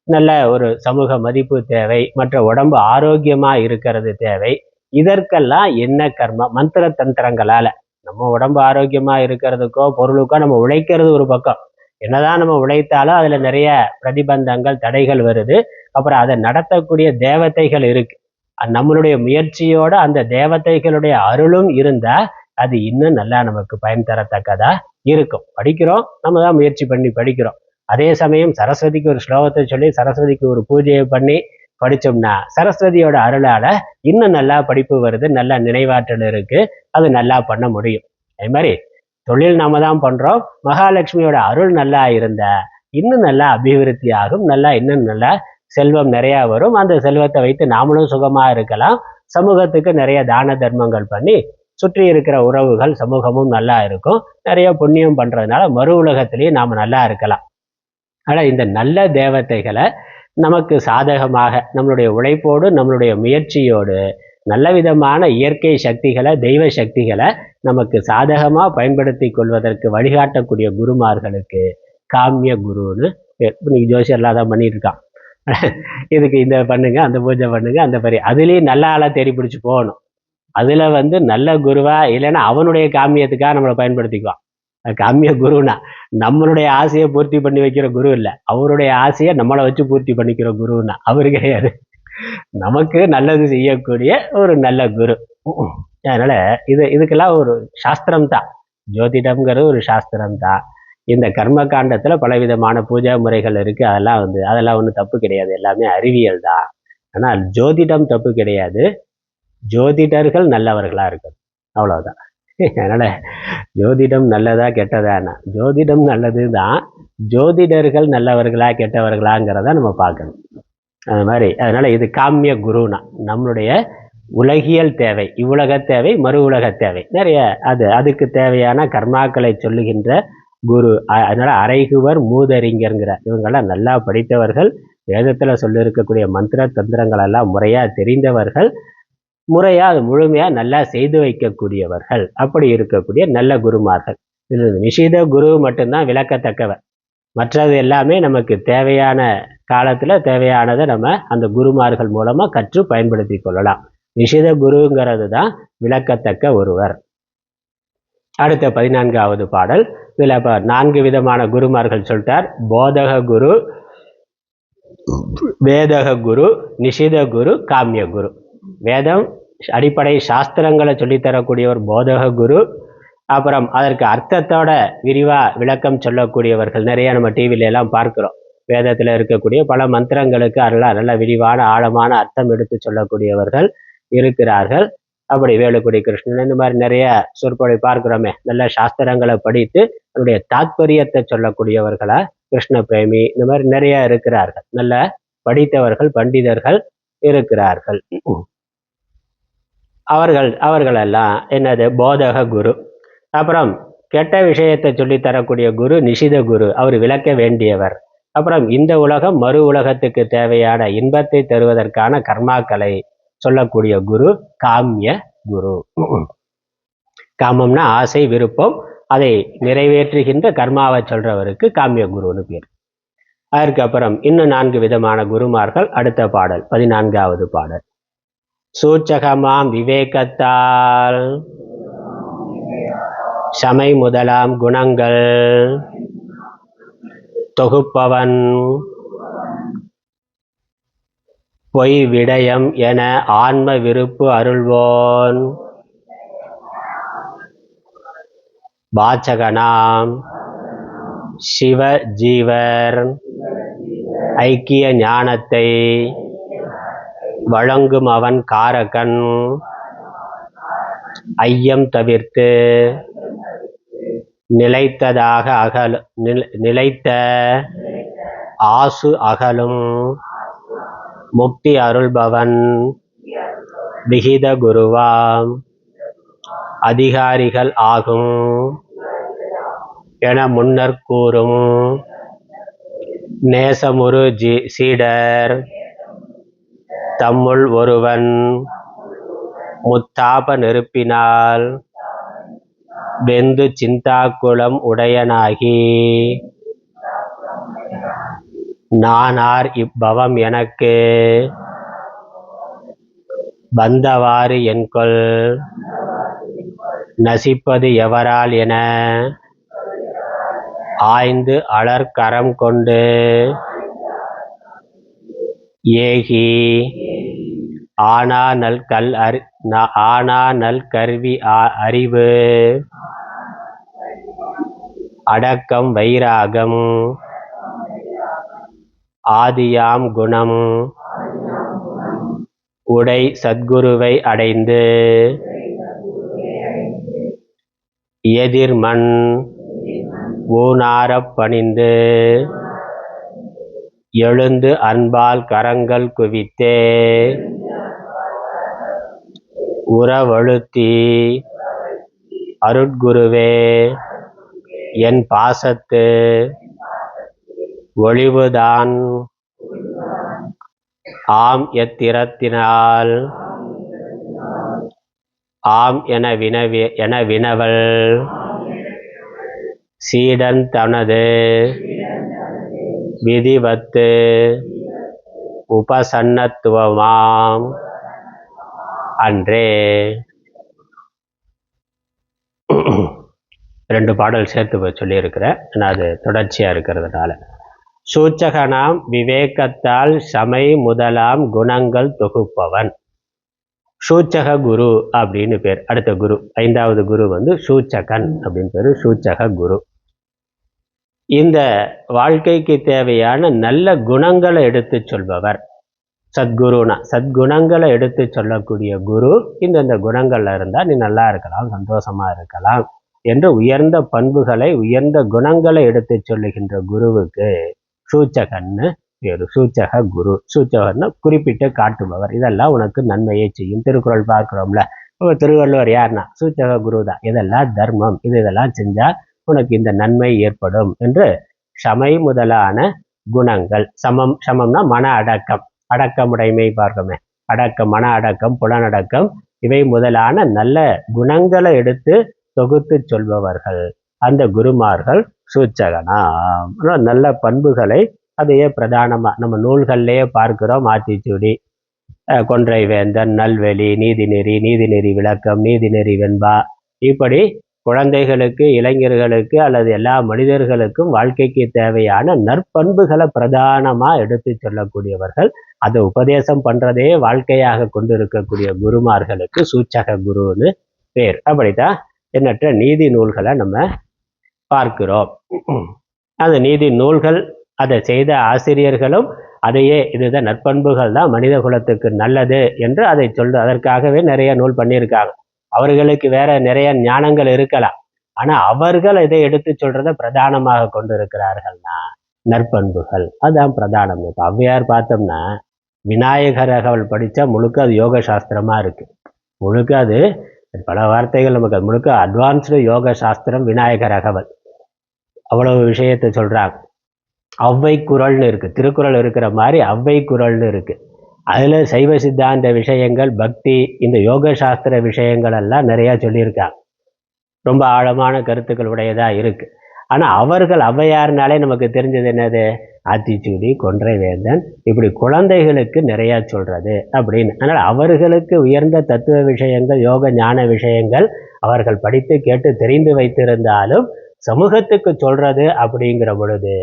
நல்ல ஒரு சமூக மதிப்பு தேவை, மற்ற உடம்பு ஆரோக்கியமா இருக்கிறது தேவை. இதற்கெல்லாம் என்ன கர்மா? மந்திர தந்திரங்களால நம்ம உடம்பு ஆரோக்கியமா இருக்கிறதுக்கோ பொருளுக்கோ நம்ம உழைக்கிறது ஒரு பக்கம். என்னதான் நம்ம உழைத்தாலும் அதுல நிறைய பிரதிபந்தங்கள், தடைகள் வருது. அப்புறம் அதை நடத்தக்கூடிய தேவதைகள் இருக்கு. நம்மளுடைய முயற்சியோட அந்த தேவதைகளுடைய அருளும் இருந்தா அது இன்னும் நல்லா நமக்கு பயன் தரத்தக்கதா இருக்கும். படிக்கிறோம், நம்ம தான் முயற்சி பண்ணி படிக்கிறோம். அதே சமயம் சரஸ்வதிக்கு ஒரு ஸ்லோகத்தை சொல்லி சரஸ்வதிக்கு ஒரு பூஜையை பண்ணி படிச்சோம்னா சரஸ்வதியோட அருளால இன்னும் நல்லா படிப்பு வருது, நல்லா நினைவாற்றல் இருக்கு, அது நல்லா பண்ண முடியும். அதே மாதிரி தொழில் நாம தான் பண்றோம், மகாலட்சுமியோட அருள் நல்லா இருந்தா இன்னும் நல்லா அபிவிருத்தி ஆகும், இன்னும் நல்லா செல்வம் நிறைய வரும். அந்த செல்வத்தை வைத்து நாமளும் சுகமா இருக்கலாம். சமூகத்துக்கு நிறைய தான தர்மங்கள் பண்ணி சுற்றி இருக்கிற உறவுகள், சமூகமும் நல்லா இருக்கும். நிறைய புண்ணியம் பண்றதுனால மறு உலகத்திலேயே நாம நல்லா இருக்கலாம். ஆனா இந்த நல்ல தேவதைகளை நமக்கு சாதகமாக நம்மளுடைய உழைப்போடு நம்மளுடைய முயற்சியோடு நல்ல விதமான இயற்கை சக்திகளை, தெய்வ சக்திகளை நமக்கு சாதகமா பயன்படுத்தி கொள்வதற்கு வழிகாட்டக்கூடிய குருமார்களுக்கு காமிய குருன்னு இன்னைக்கு ஜோசியர்லாம் தான் பண்ணிட்டு இருக்கான். இதுக்கு இந்த பண்ணுங்க, அந்த பூஜை பண்ணுங்க, அந்த பரி அதுலேயும் நல்ல ஆளா தேடி பிடிச்சி போகணும். அதுல நல்ல குருவா இல்லைன்னா அவனுடைய காமியத்துக்காக நம்மளை பயன்படுத்திக்குவான். காமிய குருனா நம்மளுடைய ஆசையை பூர்த்தி பண்ணி வைக்கிற குரு இல்லை, அவருடைய ஆசையை நம்மளை வச்சு பூர்த்தி பண்ணிக்கிற குருன்னா அவரு கிடையாது. நமக்கு நல்லது செய்யக்கூடிய ஒரு நல்ல குரு. அதனால இதுக்கெல்லாம் ஒரு சாஸ்திரம் தான். ஜோதிடம்ங்கிறது ஒரு சாஸ்திரம் தான். இந்த கர்ம காண்டத்துல பலவிதமான பூஜா முறைகள் இருக்கு. அதெல்லாம் ஒன்றும் தப்பு கிடையாது, எல்லாமே அறிவியல் தான். ஆனால் ஜோதிடம் தப்பு கிடையாது, ஜோதிடர்கள் நல்லவர்களா இருக்கணும், அவ்வளவுதான். அதனால ஜோதிடம் நல்லதா கெட்டதானா? ஜோதிடம் நல்லது தான், ஜோதிடர்கள் நல்லவர்களா கெட்டவர்களாங்கிறத நம்ம பார்க்கணும். அது மாதிரி அதனால இது காமிய குருனா நம்மளுடைய உலகியல் தேவை, இவ்வுலக தேவை, மறு உலக தேவை நிறைய, அதுக்கு தேவையான கர்மாக்களை சொல்லுகின்ற குரு. அதனால அரைகுவர் மூதறிஞர்ங்கிற இவங்கெல்லாம் நல்லா படித்தவர்கள், வேதத்துல சொல்லி இருக்கக்கூடிய மந்திர தந்திரங்கள் எல்லாம் முறையா தெரிந்தவர்கள், முறையா அது முழுமையா நல்லா செய்து வைக்கக்கூடியவர்கள். அப்படி இருக்கக்கூடிய நல்ல குருமார்கள். இது நிஷித குரு மட்டும்தான் விளக்கத்தக்கவர். மற்றது எல்லாமே நமக்கு தேவையான காலத்தில் தேவையானதை நம்ம அந்த குருமார்கள் மூலமாக கற்று பயன்படுத்தி கொள்ளலாம். நிஷித குருங்கிறது தான் விளக்கத்தக்க ஒருவர். அடுத்த 14வது பாடல். இதில் இப்போ 4 விதமான குருமார்கள் சொல்லிட்டார். போதக குரு, வேதக குரு, நிஷித குரு, காமிய குரு. வேதம் அடிப்படை சாஸ்திரங்களை சொல்லித்தரக்கூடியவர் போதக குரு. அப்புறம் அதற்கு அர்த்தத்தோட விரிவாக விளக்கம் சொல்லக்கூடியவர்கள் நிறைய நம்ம டிவில எல்லாம் பார்க்குறோம். வேதத்தில் இருக்கக்கூடிய பல மந்திரங்களுக்கு நல்ல விரிவான ஆழமான அர்த்தம் எடுத்து சொல்லக்கூடியவர்கள் இருக்கிறார்கள். அப்படி வேலுக்குடி கிருஷ்ணன் இந்த மாதிரி நிறைய சொற்பொழி பார்க்கிறோமே. நல்ல சாஸ்திரங்களை படித்து அதனுடைய தாத்பரியத்தை சொல்லக்கூடியவர்களா கிருஷ்ண பிரேமி இந்த மாதிரி நிறைய இருக்கிறார்கள். நல்ல படித்தவர்கள் பண்டிதர்கள் இருக்கிறார்கள். அவர்களெல்லாம் என்னது போதக குரு. அப்புறம் கெட்ட விஷயத்தை சொல்லித்தரக்கூடிய குரு நிஷித குரு, அவர் விளக்க வேண்டியவர். அப்புறம் இந்த உலகம் மறு உலகத்துக்கு தேவையான இன்பத்தை தருவதற்கான கர்மாக்களை சொல்லக்கூடிய குரு காமிய குரு. காமம்னா ஆசை விருப்பம், அதை நிறைவேற்றுகின்ற கர்மாவை சொல்றவருக்கு காமிய குருன்னு பேர். அதற்கப்புறம் இன்னும் 4 விதமான குருமார்கள். அடுத்த பாடல் 14வது பாடல். சூச்சகமாம் விவேகத்தால் சமை முதலாம் குணங்கள் தொகுப்பவன் பொய் விடயம் என ஆன்ம விருப்பு அருள்வோன் வாச்சகனாம் சிவ ஜீவர் ஐக்கிய ஞானத்தை வழங்கும் அவன் காரகன் ஐயம் தவிர்த்து நிலைத்ததாக நிலைத்த ஆசு அகலும் முக்தி அருள்பவன் விகித குருவாம் அதிகாரிகள் ஆகும் என முன்னர் கூறும் நேசமுறு சீடர் தம்முள் ஒருவன் முத்தாப நெருப்பினால் வெந்து சிந்தாக்குளம் உடையனாகி நானார் இப்பவம் எனக்கு வந்தவாறு என்கொள் நசிப்பது எவரால் என ஆய்ந்து அலர்கரம் கொண்டு ஏகி ஆனா நல் கருவி அறிவு அடக்கம் வைராகம் ஆதியாம் குணம் உடை சத்குருவை அடைந்து எதிர்மண் ஊனாரப் பணிந்து எழுந்து அன்பால் கரங்கள் குவித்தே உறவழுத்தி அருட்குருவே என் பாசத்து ஒளிவுதான் ஆம் எத்திரத்தினால் ஆம் என வினவல் சீடன் தனது விதிவத்து உபசன்னத்துவமாம் அன்றே. 2 பாடல் சேர்த்து சொல்லியிருக்கிறேன், நான் அது தொடர்ச்சியாக இருக்கிறதுனால. சூச்சகனாம் விவேகத்தால் சமை முதலாம் குணங்கள் தொகுப்பவன் சூச்சக குரு அப்படின்னு பேர். அடுத்த குரு 5வது குரு சூச்சகன் அப்படின்னு பேர். சூச்சக குரு இந்த வாழ்க்கைக்கு தேவையான நல்ல குணங்களை எடுத்து சொல்பவர். சத்குருனா சத்குணங்களை எடுத்து சொல்லக்கூடிய குரு. இந்த குணங்கள்ல இருந்தால் நீ நல்லா இருக்கலாம், சந்தோஷமா இருக்கலாம் என்று உயர்ந்த பண்புகளை உயர்ந்த குணங்களை எடுத்து சொல்லுகின்ற குருவுக்கு சூச்சகன்னு பேரு. சூச்சக குரு. சூச்சகன்னு குறிப்பிட்டு காட்டுபவர். இதெல்லாம் உனக்கு நன்மையை செய்யும். திருக்குறள் பார்க்கிறோம்ல, திருவள்ளுவர் யாருன்னா சூச்சக குரு தான். இதெல்லாம் தர்மம், இதெல்லாம் செஞ்சா உனக்கு இந்த நன்மை ஏற்படும் என்று சமை முதலான குணங்கள். சமம்னா மன அடக்கம், அடக்கமுடைமை பார்க்கமே. அடக்கம், மன அடக்கம், புலனடக்கம், இவை முதலான நல்ல குணங்களை எடுத்து தொகுத்து சொல்பவர்கள் அந்த குருமார்கள் சூச்சகனா. நல்ல பண்புகளை அதையே பிரதானமாக நம்ம நூல்கள்லேயே பார்க்கிறோம். ஆத்திச்சூடி, கொன்றை வேந்தன், நல்வெளி, நீதிநெறி, நீதிநெறி விளக்கம், நீதிநெறி வெண்பா, இப்படி குழந்தைகளுக்கு, இளைஞர்களுக்கு அல்லது எல்லா மனிதர்களுக்கும் வாழ்க்கைக்கு தேவையான நற்பண்புகளை பிரதானமாக எடுத்து சொல்லக்கூடியவர்கள். அதை உபதேசம் பண்ணுறதே வாழ்க்கையாக கொண்டு இருக்கக்கூடிய குருமார்களுக்கு சூச்சக குருன்னு பேர். அப்படித்தான் எண்ணற்ற நீதி நூல்களை நம்ம பார்க்கிறோம். அந்த நீதி நூல்கள், அதை செய்த ஆசிரியர்களும் அதையே இதுதான் நற்பண்புகள் தான் மனித குலத்துக்கு நல்லது என்று அதை அதற்காகவே நிறைய நூல் பண்ணியிருக்காங்க. அவர்களுக்கு வேற நிறைய ஞானங்கள் இருக்கலாம், ஆனா அவர்கள் இதை எடுத்து சொல்றத பிரதானமாக கொண்டு இருக்கிறார்கள்னா நற்பண்புகள், அதுதான் பிரதானம். இப்போ ஔவையார் பார்த்தோம்னா விநாயகர் அகவல் படித்தா முழுக்க அது யோக சாஸ்திரமா இருக்கு. முழுக்க அது பல வார்த்தைகள் நமக்கு முழுக்க அட்வான்ஸ்டு யோக சாஸ்திரம் விநாயகர் அகவல். அவ்வளவு விஷயத்தை சொல்றாங்க. ஔவை குறள்னு இருக்கு, திருக்குறள் இருக்கிற மாதிரி ஔவை குறள்னு இருக்கு. அதில் சைவ சித்தாந்த விஷயங்கள், பக்தி, இந்த யோக சாஸ்திர விஷயங்கள் எல்லாம் நிறையா சொல்லியிருக்காங்க. ரொம்ப ஆழமான கருத்துக்கள் உடையதாக இருக்கு. ஆனால் அவர்கள் ஔவையார்னாலே நமக்கு தெரிஞ்சது என்னது? ஆத்திச்சூடி, கொன்றை வேந்தன், இப்படி குழந்தைகளுக்கு நிறையா சொல்றது அப்படின்னு. அதனால் அவர்களுக்கு உயர்ந்த தத்துவ விஷயங்கள், யோக ஞான விஷயங்கள் அவர்கள் படித்து கேட்டு தெரிந்து வைத்திருந்தாலும் சமூகத்துக்கு சொல்றது அப்படிங்கிற பொழுது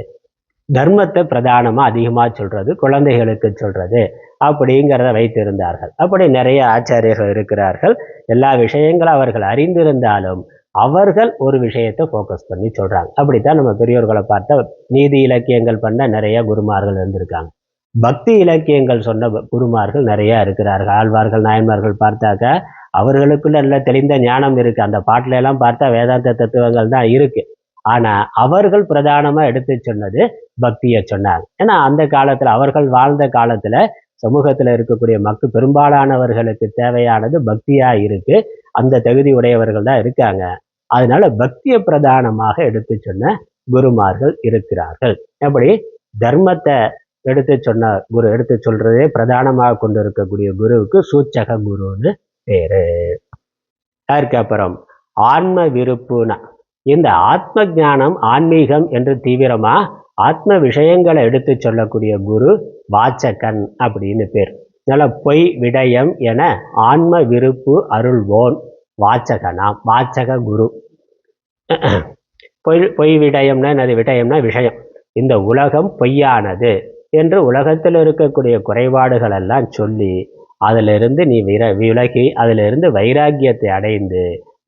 தர்மத்தை பிரதானமாக அதிகமாக சொல்றது, குழந்தைகளுக்கு சொல்றது அப்படிங்கிறத வைத்திருந்தார்கள். அப்படி நிறைய ஆச்சாரியர்கள் இருக்கிறார்கள். எல்லா விஷயங்களும் அவர்கள் அறிந்திருந்தாலும் அவர்கள் ஒரு விஷயத்தை ஃபோக்கஸ் பண்ணி சொல்றாங்க. அப்படித்தான் நம்ம பெரியோர்களை பார்த்தா நீதி இலக்கியங்கள் பண்ண நிறைய குருமார்கள் இருந்திருக்காங்க. பக்தி இலக்கியங்கள் சொன்ன குருமார்கள் நிறைய இருக்கிறார்கள். ஆழ்வார்கள், நாயன்மார்கள் பார்த்தாக்க அவர்களுக்குள்ள நல்ல தெளிந்த ஞானம் இருக்கு. அந்த பாட்டில எல்லாம் பார்த்தா வேதாந்த தத்துவங்கள் தான் இருக்கு. ஆனா அவர்கள் பிரதானமா எடுத்து சொன்னது பக்தியை சொன்னாங்க. ஏன்னா அந்த காலத்துல, அவர்கள் வாழ்ந்த காலத்துல சமூகத்துல இருக்கக்கூடிய மக்கள் பெரும்பாலானவர்களுக்கு தேவையானது பக்தியா இருக்கு. அந்த தகுதி உடையவர்கள் தான் இருக்காங்க. அதனால பக்தியை பிரதானமாக எடுத்து சொன்ன குருமார்கள் இருக்கிறார்கள். அப்படி தர்மத்தை எடுத்து சொன்ன குரு, எடுத்து சொல்றதே பிரதானமாக கொண்டு இருக்கக்கூடிய குருவுக்கு சூச்சக குருன்னு பேரு. அதுக்கப்புறம் ஆன்ம விருப்புனா, இந்த ஆத்ம ஞானம், ஆன்மீகம் என்று தீவிரமா ஆத்ம விஷயங்களை எடுத்து சொல்லக்கூடிய குரு வாச்சகன் அப்படின்னு பேர். நல்ல பொய் விடயம் என ஆன்ம விருப்பு அருள்வோன் வாச்சகனாம், வாச்சக குரு. பொய் விடயம்னா என்னது? விடயம்னா விஷயம். இந்த உலகம் பொய்யானது என்று உலகத்தில் இருக்கக்கூடிய குறைபாடுகள் எல்லாம் சொல்லி அதிலிருந்து நீ விலகி அதிலிருந்து வைராக்கியத்தை அடைந்து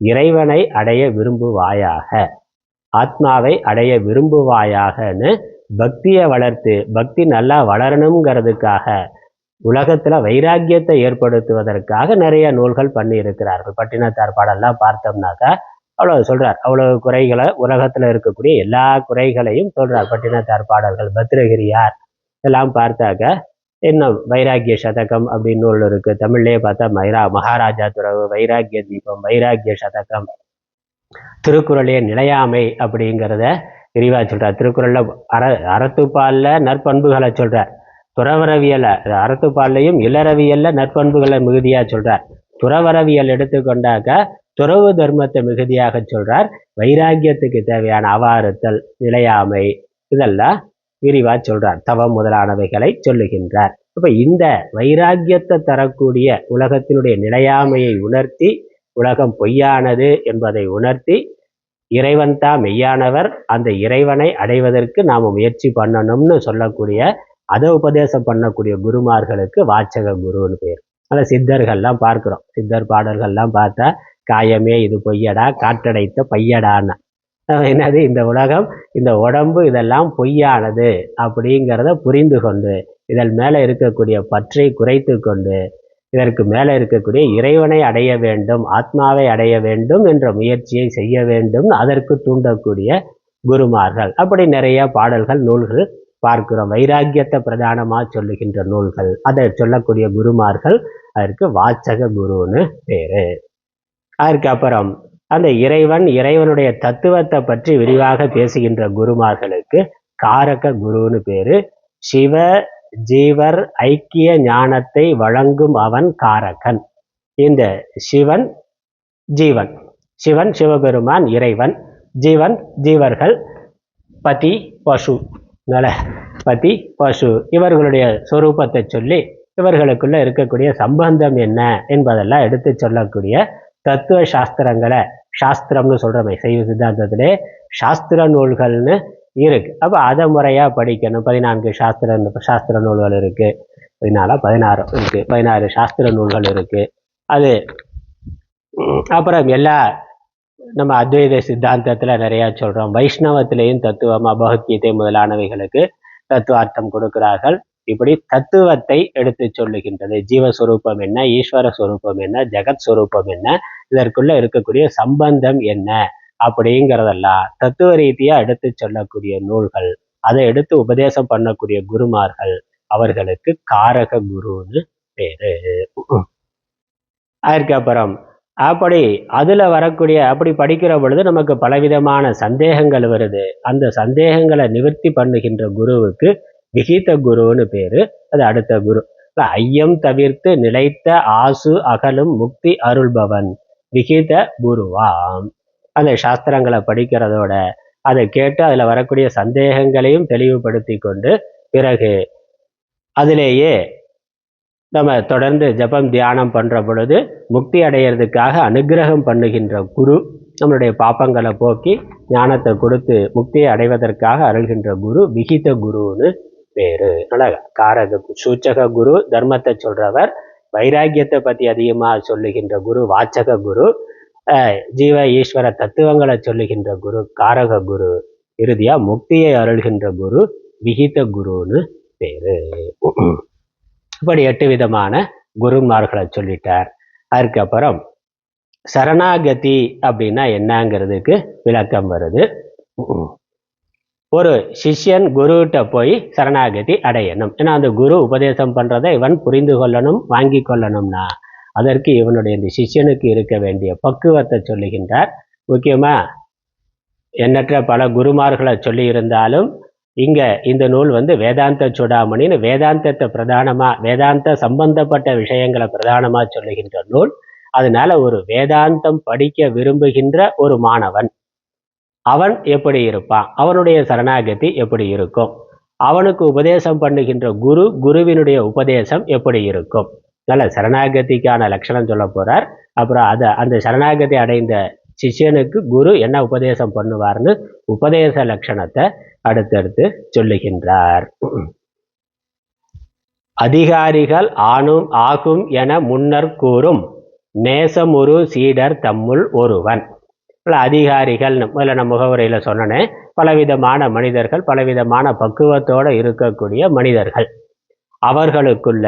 இறைவனை அடைய விரும்புவாயாக, ஆத்மாவை அடைய விரும்புவாயாகன்னு பக்தியை வளர்த்து, பக்தி நல்லா வளரணுங்கிறதுக்காக உலகத்துல வைராக்கியத்தை ஏற்படுத்துவதற்காக நிறைய நூல்கள் பண்ணி இருக்கிறார்கள். பட்டினத்தார் பாடல்லாம் பார்த்தோம்னாக்கா அவ்வளவு சொல்றார். அவ்வளவு குறைகளை, உலகத்துல இருக்கக்கூடிய எல்லா குறைகளையும் சொல்றார் பட்டினத்தார் பாடல்கள். பத்ரகிரியார் எல்லாம் பார்த்தாக்க இன்னும் வைராக்கிய சதகம் அப்படின்னு ஒன்று இருக்கு. தமிழ்லேயே பார்த்தா மகாராஜா துறவு, வைராக்கிய தீபம், வைராக்கிய சதகம். திருக்குறளே நிலையாமை அப்படிங்கிறத விரிவா சொல்றார். திருக்குறள்ல அறத்துப்பால்ல நற்பண்புகளை சொல்றார். துறவரவியல் அறத்துப்பால்லையும் இல்லறவியல்ல நற்பண்புகளை மிகுதியா சொல்றார். துறவரவியல் எடுத்துக்கொண்டாக்க துறவு தர்மத்தை மிகுதியாக சொல்றார். வைராக்கியத்துக்கு தேவையான அவாறுத்தல், நிலையாமை, இதெல்லாம் விரிவா சொல்றார். தவம் முதலானவைகளை சொல்லுகின்றார். இப்ப இந்த வைராக்கியத்தை தரக்கூடிய உலகத்தினுடைய நிலையாமையை உணர்த்தி, உலகம் பொய்யானது என்பதை உணர்த்தி, இறைவன் தான் மெய்யானவர், அந்த இறைவனை அடைவதற்கு நாம முயற்சி பண்ணணும்னு சொல்லக்கூடிய, அதை உபதேசம் பண்ணக்கூடிய குருமார்களுக்கு வாச்சக குருன்னு பேர். அதில் சித்தர்கள்லாம் பார்க்கிறோம். சித்தர் பாடல்கள்லாம் பார்த்தா காயமே இது பொய்யடா, காற்றடைத்த பையடான்னா என்னது? இந்த உலகம், இந்த உடம்பு, இதெல்லாம் பொய்யானது அப்படிங்கிறத புரிந்து கொண்டு இதன் மேலே இருக்கக்கூடிய பற்றை குறைத்து கொண்டு இதற்கு மேலே இருக்கக்கூடிய இறைவனை அடைய வேண்டும், ஆத்மாவை அடைய வேண்டும் என்ற முயற்சியை செய்ய வேண்டும், அதற்கு தூண்டக்கூடிய குருமார்கள். அப்படி நிறைய பாடல்கள், நூல்கள் பார்க்கிறோம். வைராக்கியத்தை பிரதானமாக சொல்லுகின்ற நூல்கள், அதை சொல்லக்கூடிய குருமார்கள், அதற்கு வாச்சக குருன்னு பேரு. அதுக்கப்புறம் அந்த இறைவன், இறைவனுடைய தத்துவத்தை பற்றி விரிவாக பேசுகின்ற குருமார்களுக்கு காரக குருன்னு பேரு. சிவ ஜீவர் ஐக்கிய ஞானத்தை வழங்கும் அவன் காரகன். இந்த சிவன் ஜீவன், சிவன் சிவபெருமான் இறைவன், ஜீவன் ஜீவர்கள், பதி பசு, பதி, பசு இவர்களுடைய சொரூபத்தை சொல்லி இவர்களுக்குள்ள இருக்கக்கூடிய சம்பந்தம் என்ன என்பதெல்லாம் எடுத்து சொல்லக்கூடிய தத்துவ சாஸ்திரங்களை, சாஸ்திரம்னு சொல்றோமே சைவ சித்தாந்தத்திலே சாஸ்திர நூல்கள்னு இருக்கு. அப்போ அதை முறையா படிக்கணும். 14 சாஸ்திர நூல்கள் இருக்கு. 16 இருக்கு. 16 சாஸ்திர நூல்கள் இருக்கு. அது அப்புறம் எல்லா நம்ம அத்வைத சித்தாந்தத்துல நிறைய சொல்றோம். வைஷ்ணவத்திலையும் தத்துவமா பகவத்கீதை முதலானவைகளுக்கு தத்துவார்த்தம் கொடுக்கிறார்கள். இப்படி தத்துவத்தை எடுத்து சொல்லுகின்றது. ஜீவஸ்வரூபம் என்ன, ஈஸ்வர ஸ்வரூபம் என்ன, ஜெகத் ஸ்வரூபம் என்ன, இதற்குள்ள இருக்கக்கூடிய சம்பந்தம் என்ன அப்படிங்கிறதெல்லாம் தத்துவ ரீதியா எடுத்து சொல்லக்கூடிய நூல்கள். அதை எடுத்து உபதேசம் பண்ணக்கூடிய குருமார்கள், அவர்களுக்கு காரக குருன்னு பேரு. அதுக்கப்புறம் அப்படி அதுல வரக்கூடிய அப்படி படிக்கிற பொழுது நமக்கு பலவிதமான சந்தேகங்கள் வருது. அந்த சந்தேகங்களை நிவர்த்தி பண்ணுகின்ற குருவுக்கு விகித குருன்னு பேரு. அது அடுத்த குரு. ஐயம் தவிர்த்து நிலைத்த ஆசு அகலும் முக்தி அருள்பவன் விகித குருவாம். அந்த சாஸ்திரங்களை படிக்கிறதோட அதை கேட்டு அதுல வரக்கூடிய சந்தேகங்களையும் தெளிவுபடுத்தி கொண்டு பிறகு அதிலேயே நம்ம தொடர்ந்து ஜபம் தியானம் பண்ற பொழுது முக்தி அடையிறதுக்காக அனுகிரகம் பண்ணுகின்ற குரு, நம்மளுடைய பாப்பங்களை போக்கி ஞானத்தை கொடுத்து முக்தியை அடைவதற்காக அருள்கின்ற குரு விகித குருன்னு பேரு. காரக சூச்சக குரு தர்மத்தை சொல்றவர், வைராக்கியத்தை பத்தி அதிகமாக சொல்லுகின்ற குரு வாச்சக குரு, ஜீவ ஈஸ்வர தத்துவங்களை சொல்லுகின்ற குரு காரக குரு, இறுதியா முக்தியை அருள்கின்ற குரு விகித குருன்னு பேரு. இப்படி 8 விதமான குருமார்களை சொல்லிட்டார். அதுக்கப்புறம் சரணாகதி அப்படின்னா என்னங்கிறதுக்கு விளக்கம் வருது. ஒரு சிஷ்யன் குருகிட்ட போய் சரணாகதி அடையணும். ஏன்னா அந்த குரு உபதேசம் பண்றதை இவன் புரிந்து கொள்ளணும், வாங்கி கொள்ளணும்னா அதற்கு இவனுடைய இந்த சிஷ்யனுக்கு இருக்க வேண்டிய பக்குவத்தை சொல்லுகின்றார். முக்கியமா எண்ணற்ற பல குருமார்களை சொல்லி இருந்தாலும் இங்க இந்த நூல் வேதாந்த சூடாமணின்னு வேதாந்தத்தை பிரதானமா, வேதாந்த சம்பந்தப்பட்ட விஷயங்களை பிரதானமா சொல்லுகின்ற நூல். அதனால ஒரு வேதாந்தம் படிக்க விரும்புகின்ற ஒரு மாணவன் அவன் எப்படி இருப்பான், அவனுடைய சரணாகதி எப்படி இருக்கும், அவனுக்கு உபதேசம் பண்ணுகின்ற குரு, குருவினுடைய உபதேசம் எப்படி இருக்கும், நல்ல சரணாகதிக்கான லட்சணம் சொல்ல போறார். அப்புறம் அந்த சரணாகதி அடைந்த சிஷ்யனுக்கு குரு என்ன உபதேசம் பண்ணுவார்னு உபதேச லட்சணத்தை அடுத்தடுத்து சொல்லுகின்றார். அதிகாரிகள் ஆகும் என முன்னர் கூறும் நேசமுரு சீடர் தம்முள் ஒருவன். அதிகாரிகள் முதல்ல நான் முகவுரையில சொன்னேன். பலவிதமான மனிதர்கள், பலவிதமான பக்குவத்தோட இருக்கக்கூடிய மனிதர்கள். அவர்களுக்குள்ள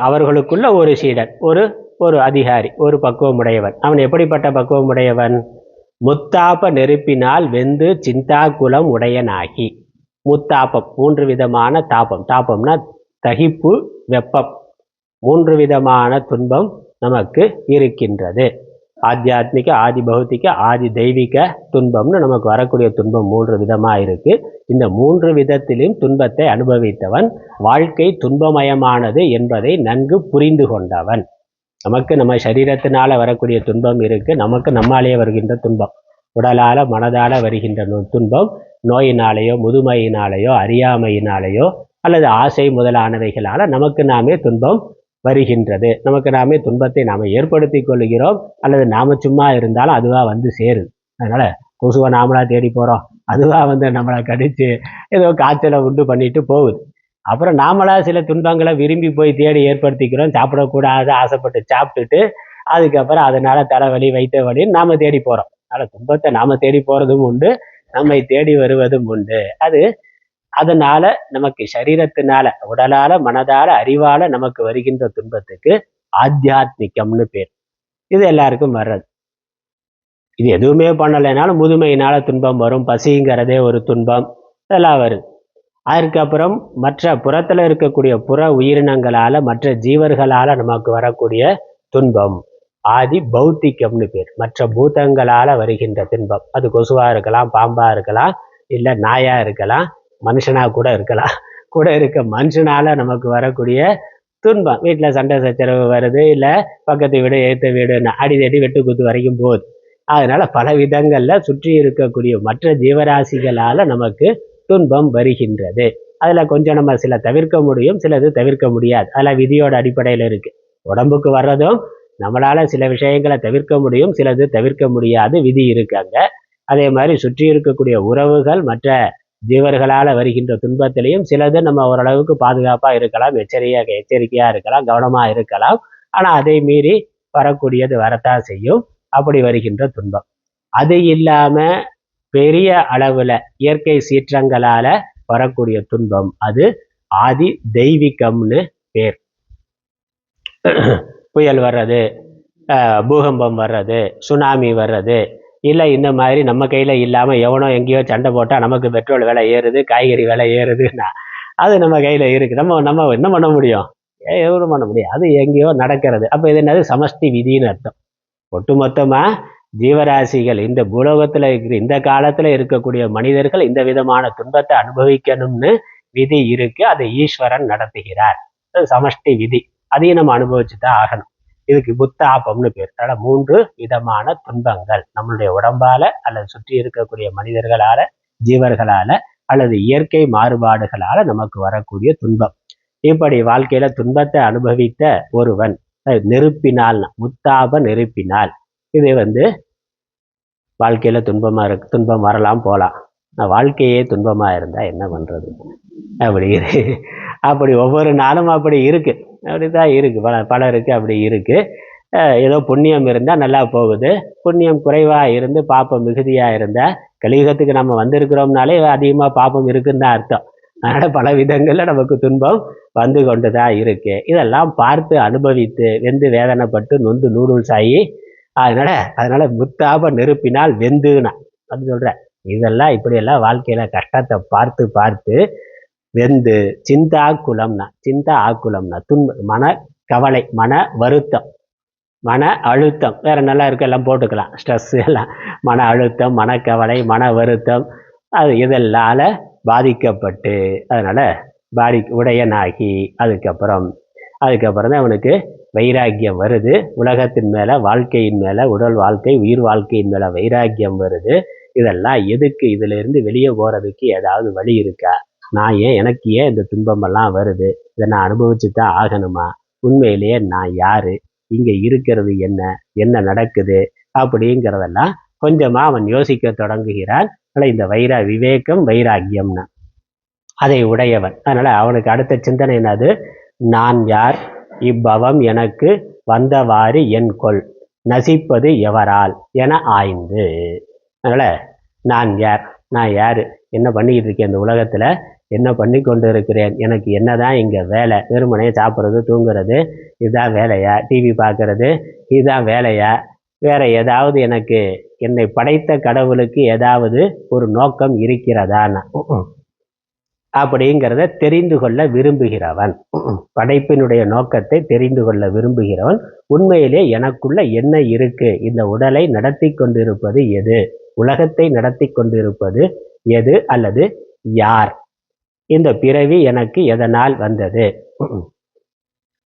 அவர்களுக்குள்ள ஒரு சீடன், ஒரு அதிகாரி, ஒரு பக்குவமுடையவன். அவன் எப்படிப்பட்ட பக்குவமுடையவன்? முத்தாப்ப நெருப்பினால் வெந்து சிந்தா குலம் உடையனாகி. முத்தாப்பம் 3 விதமான தாபம். தாபம்னா தகிப்பு, வெப்பம். 3 விதமான துன்பம் நமக்கு இருக்கின்றது. ஆத்தியாத்மிக, ஆதி பௌத்திக, ஆதி தெய்வீக துன்பம்னு நமக்கு வரக்கூடிய துன்பம் 3 விதமா இருக்கு. இந்த 3 விதத்திலும் துன்பத்தை அனுபவித்தவன், வாழ்க்கை துன்பமயமானது என்பதை நன்கு புரிந்து கொண்டவன். நமக்கு நம்ம சரீரத்தினால வரக்கூடிய துன்பம் இருக்கு, நமக்கு நம்மாலேயே வருகின்ற துன்பம், உடலால மனதால வருகின்ற துன்பம், நோயினாலேயோ முதுமையினாலேயோ அறியாமையினாலேயோ அல்லது ஆசை முதலானவைகளால நமக்கு நாமே துன்பம் வருகின்றது. நமக்கு நாமே துன்பத்தை நாம ஏற்படுத்தி கொள்கிறோம், அல்லது நாம சும்மா இருந்தாலும் அதுவா சேருது. அதனால கொசுவை நாமளா தேடி போறோம், அதுவா நம்மளை கடிச்சு ஏதோ காய்ச்சலை உண்டு பண்ணிட்டு போகுது. அப்புறம் நாமளா சில துன்பங்களை விரும்பி போய் தேடி ஏற்படுத்திக்கிறோம். சாப்பிடக்கூடாது ஆசைப்பட்டு சாப்பிட்டுட்டு அதுக்கப்புறம் அதனால தலைவலி வைத்த வலின்னு நாம தேடி போறோம். அதனால துன்பத்தை நாம தேடி போறதும் உண்டு, நம்மை தேடி வருவதும் உண்டு. அதனால நமக்கு சரீரத்தினால, உடலால, மனதால, அறிவால நமக்கு வருகின்ற துன்பத்துக்கு ஆத்தியாத்மிகம்னு பேர். இது எல்லாருக்கும் வர்றது. இது எதுவுமே பண்ணலைனாலும் முதுமையினால துன்பம் வரும், பசிங்கிறதே ஒரு துன்பம், இதெல்லாம் வருது. அதுக்கப்புறம் மற்ற புறத்துல இருக்கக்கூடிய புற உயிரினங்களால, மற்ற ஜீவர்களால நமக்கு வரக்கூடிய துன்பம் ஆதி பௌத்திகம்னு பேர். மற்ற பூதங்களால வருகின்ற துன்பம், அது கொசுவா இருக்கலாம், பாம்பா இருக்கலாம், இல்லை நாயா இருக்கலாம், மனுஷனா கூட இருக்கலாம். கூட இருக்க மனுஷனால நமக்கு வரக்கூடிய துன்பம், வீட்டில் சண்டை சச்சரவு வருது, இல்லை பக்கத்து வீடு ஏற்ற வீடு அடி தடி வெட்டு குத்து வரைக்கும் போகுது. அதனால பல விதங்கள்ல சுற்றி இருக்கக்கூடிய மற்ற ஜீவராசிகளால நமக்கு துன்பம் வருகின்றது. அதுல கொஞ்சம் நம்ம சில தவிர்க்க முடியும், சிலது தவிர்க்க முடியாது. அதெல்லாம் விதியோட அடிப்படையில இருக்கு. உடம்புக்கு வர்றதும் நம்மளால சில விஷயங்களை தவிர்க்க முடியும், சிலது தவிர்க்க முடியாது, விதி இருக்காங்க. அதே மாதிரி சுற்றி இருக்கக்கூடிய உறவுகள் மற்ற ஜீவர்களால் வருகின்ற துன்பத்திலையும் சிலது நம்ம ஓரளவுக்கு பாதுகாப்பாக இருக்கலாம், எச்சரிக்கையாக இருக்கலாம், கவனமாக இருக்கலாம். ஆனால் அதை மீறி வரக்கூடியது வரத்தான் செய்யும். அப்படி வருகின்ற துன்பம் அது இல்லாமல் பெரிய அளவில் இயற்கை சீற்றங்களால் வரக்கூடிய துன்பம் அது ஆதி தெய்வீகம்னு பேர். புயல் வர்றது, பூகம்பம் வர்றது, சுனாமி வர்றது, இல்லை இந்த மாதிரி நம்ம கையில் இல்லாமல் எவனோ எங்கேயோ சண்டை போட்டால் நமக்கு பெட்ரோல் விலை ஏறுது, காய்கறி விலை ஏறுதுன்னா அது நம்ம கையில் இருக்குது. நம்ம என்ன பண்ண முடியும்? எவ்வளோ பண்ண முடியும்? அது எங்கேயோ நடக்கிறது. அப்போ இது என்னது? சமஷ்டி விதின்னு அர்த்தம். ஒட்டுமொத்தமாக ஜீவராசிகள் இந்த பூலோகத்தில் இருக்கிற இந்த காலத்தில் இருக்கக்கூடிய மனிதர்கள் இந்த விதமான துன்பத்தை அனுபவிக்கணும்னு விதி இருக்கு. அதை ஈஸ்வரன் நடத்துகிறார். அது சமஷ்டி விதி. அதையும் நம்ம அனுபவிச்சு தான் ஆகணும். இதுக்கு புத்தாபம்னு பேர். அதனால 3 விதமான துன்பங்கள் நம்மளுடைய உடம்பால அல்லது சுற்றி இருக்கக்கூடிய மனிதர்களால, ஜீவர்களால அல்லது இயற்கை மாறுபாடுகளால நமக்கு வரக்கூடிய துன்பம். இப்படி வாழ்க்கையில துன்பத்தை அனுபவித்த ஒருவன் நெருப்பினால், முத்தாப நெருப்பினால், இது வாழ்க்கையில துன்பம் வரலாம் போலாம். வாழ்க்கையே துன்பமா இருந்தா என்ன பண்றது? அப்படி ஒவ்வொரு நாளும் அப்படி இருக்கு. அப்படிதான் இருக்கு. பலருக்கு அப்படி இருக்கு. ஏதோ புண்ணியம் இருந்தால் நல்லா போகுது, புண்ணியம் குறைவாக இருந்து பாப்பம் மிகுதியாக இருந்தால், கலியுகத்துக்கு நம்ம வந்திருக்கிறோம்னாலே அதிகமாக பாப்பம் இருக்குன்னு தான் அர்த்தம். அதனால் பல விதங்களில் நமக்கு துன்பம் வந்து கொண்டு தான் இருக்கு. இதெல்லாம் பார்த்து அனுபவித்து வெந்து வேதனைப்பட்டு நொந்து நூடுல்ஸ் ஆகி, அதனால முத்தாப நெருப்பினால் வெந்துனா அது சொல்கிறேன். இதெல்லாம் இப்படியெல்லாம் வாழ்க்கையில் கஷ்டத்தை பார்த்து பார்த்து வெந்து சிந்தா ஆக்குலம்னா மன கவலை, மன வருத்தம், மன அழுத்தம், வேற நல்லா இருக்கு எல்லாம் போட்டுக்கலாம், ஸ்ட்ரெஸ் எல்லாம், மன அழுத்தம், மனக்கவலை, மன வருத்தம், அது இதெல்லால பாதிக்கப்பட்டு அதனால உடையனாகி அதுக்கப்புறம் தான் அவனுக்கு வைராக்கியம் வருது. உலகத்தின் மேல, வாழ்க்கையின் மேல, உடல் வாழ்க்கை, உயிர் வாழ்க்கையின் மேல வைராக்கியம் வருது. இதெல்லாம் எதுக்கு? இதுல இருந்து வெளியே போறதுக்கு ஏதாவது வழி இருக்கா? எனக்கு ஏன் இந்த துன்பமெல்லாம் வருது? இதை நான் அனுபவிச்சு தான் ஆகணுமா? உண்மையிலேயே நான் யாரு? இங்க இருக்கிறது என்ன நடக்குது? அப்படிங்கிறதெல்லாம் கொஞ்சமா அவன் யோசிக்க தொடங்குகிறான். இந்த விவேகம், வைராக்கியம்னா அதை உடையவன். அதனால அவனுக்கு அடுத்த சிந்தனை என்னது? நான் யார்? இப்பவம் எனக்கு வந்தவாறு என் கொள், நசிப்பது எவரால் என ஆய்ந்து. அதனால நான் யாரு? என்ன பண்ணிக்கிட்டு இருக்கேன் இந்த உலகத்துல? என்ன பண்ணி கொண்டு இருக்கிறேன்? எனக்கு என்னதான் இங்க வேலை? வெறுமனையே சாப்பிட்றது, தூங்குறது, இதுதான் வேலையா? டிவி பார்க்கறது, இதுதான் வேலையா? வேற ஏதாவது எனக்கு என்னை படைத்த கடவுளுக்கு ஏதாவது ஒரு நோக்கம் இருக்கிறதான்னு அப்படிங்கிறத தெரிந்து கொள்ள விரும்புகிறவன், படைப்பினுடைய நோக்கத்தை தெரிந்து கொள்ள விரும்புகிறவன், உண்மையிலே எனக்குள்ள என்ன இருக்கு? இந்த உடலை நடத்தி கொண்டிருப்பது எது? உலகத்தை நடத்தி கொண்டிருப்பது எது அல்லது யார்? இந்த பிறவி எனக்கு எதனால் வந்தது?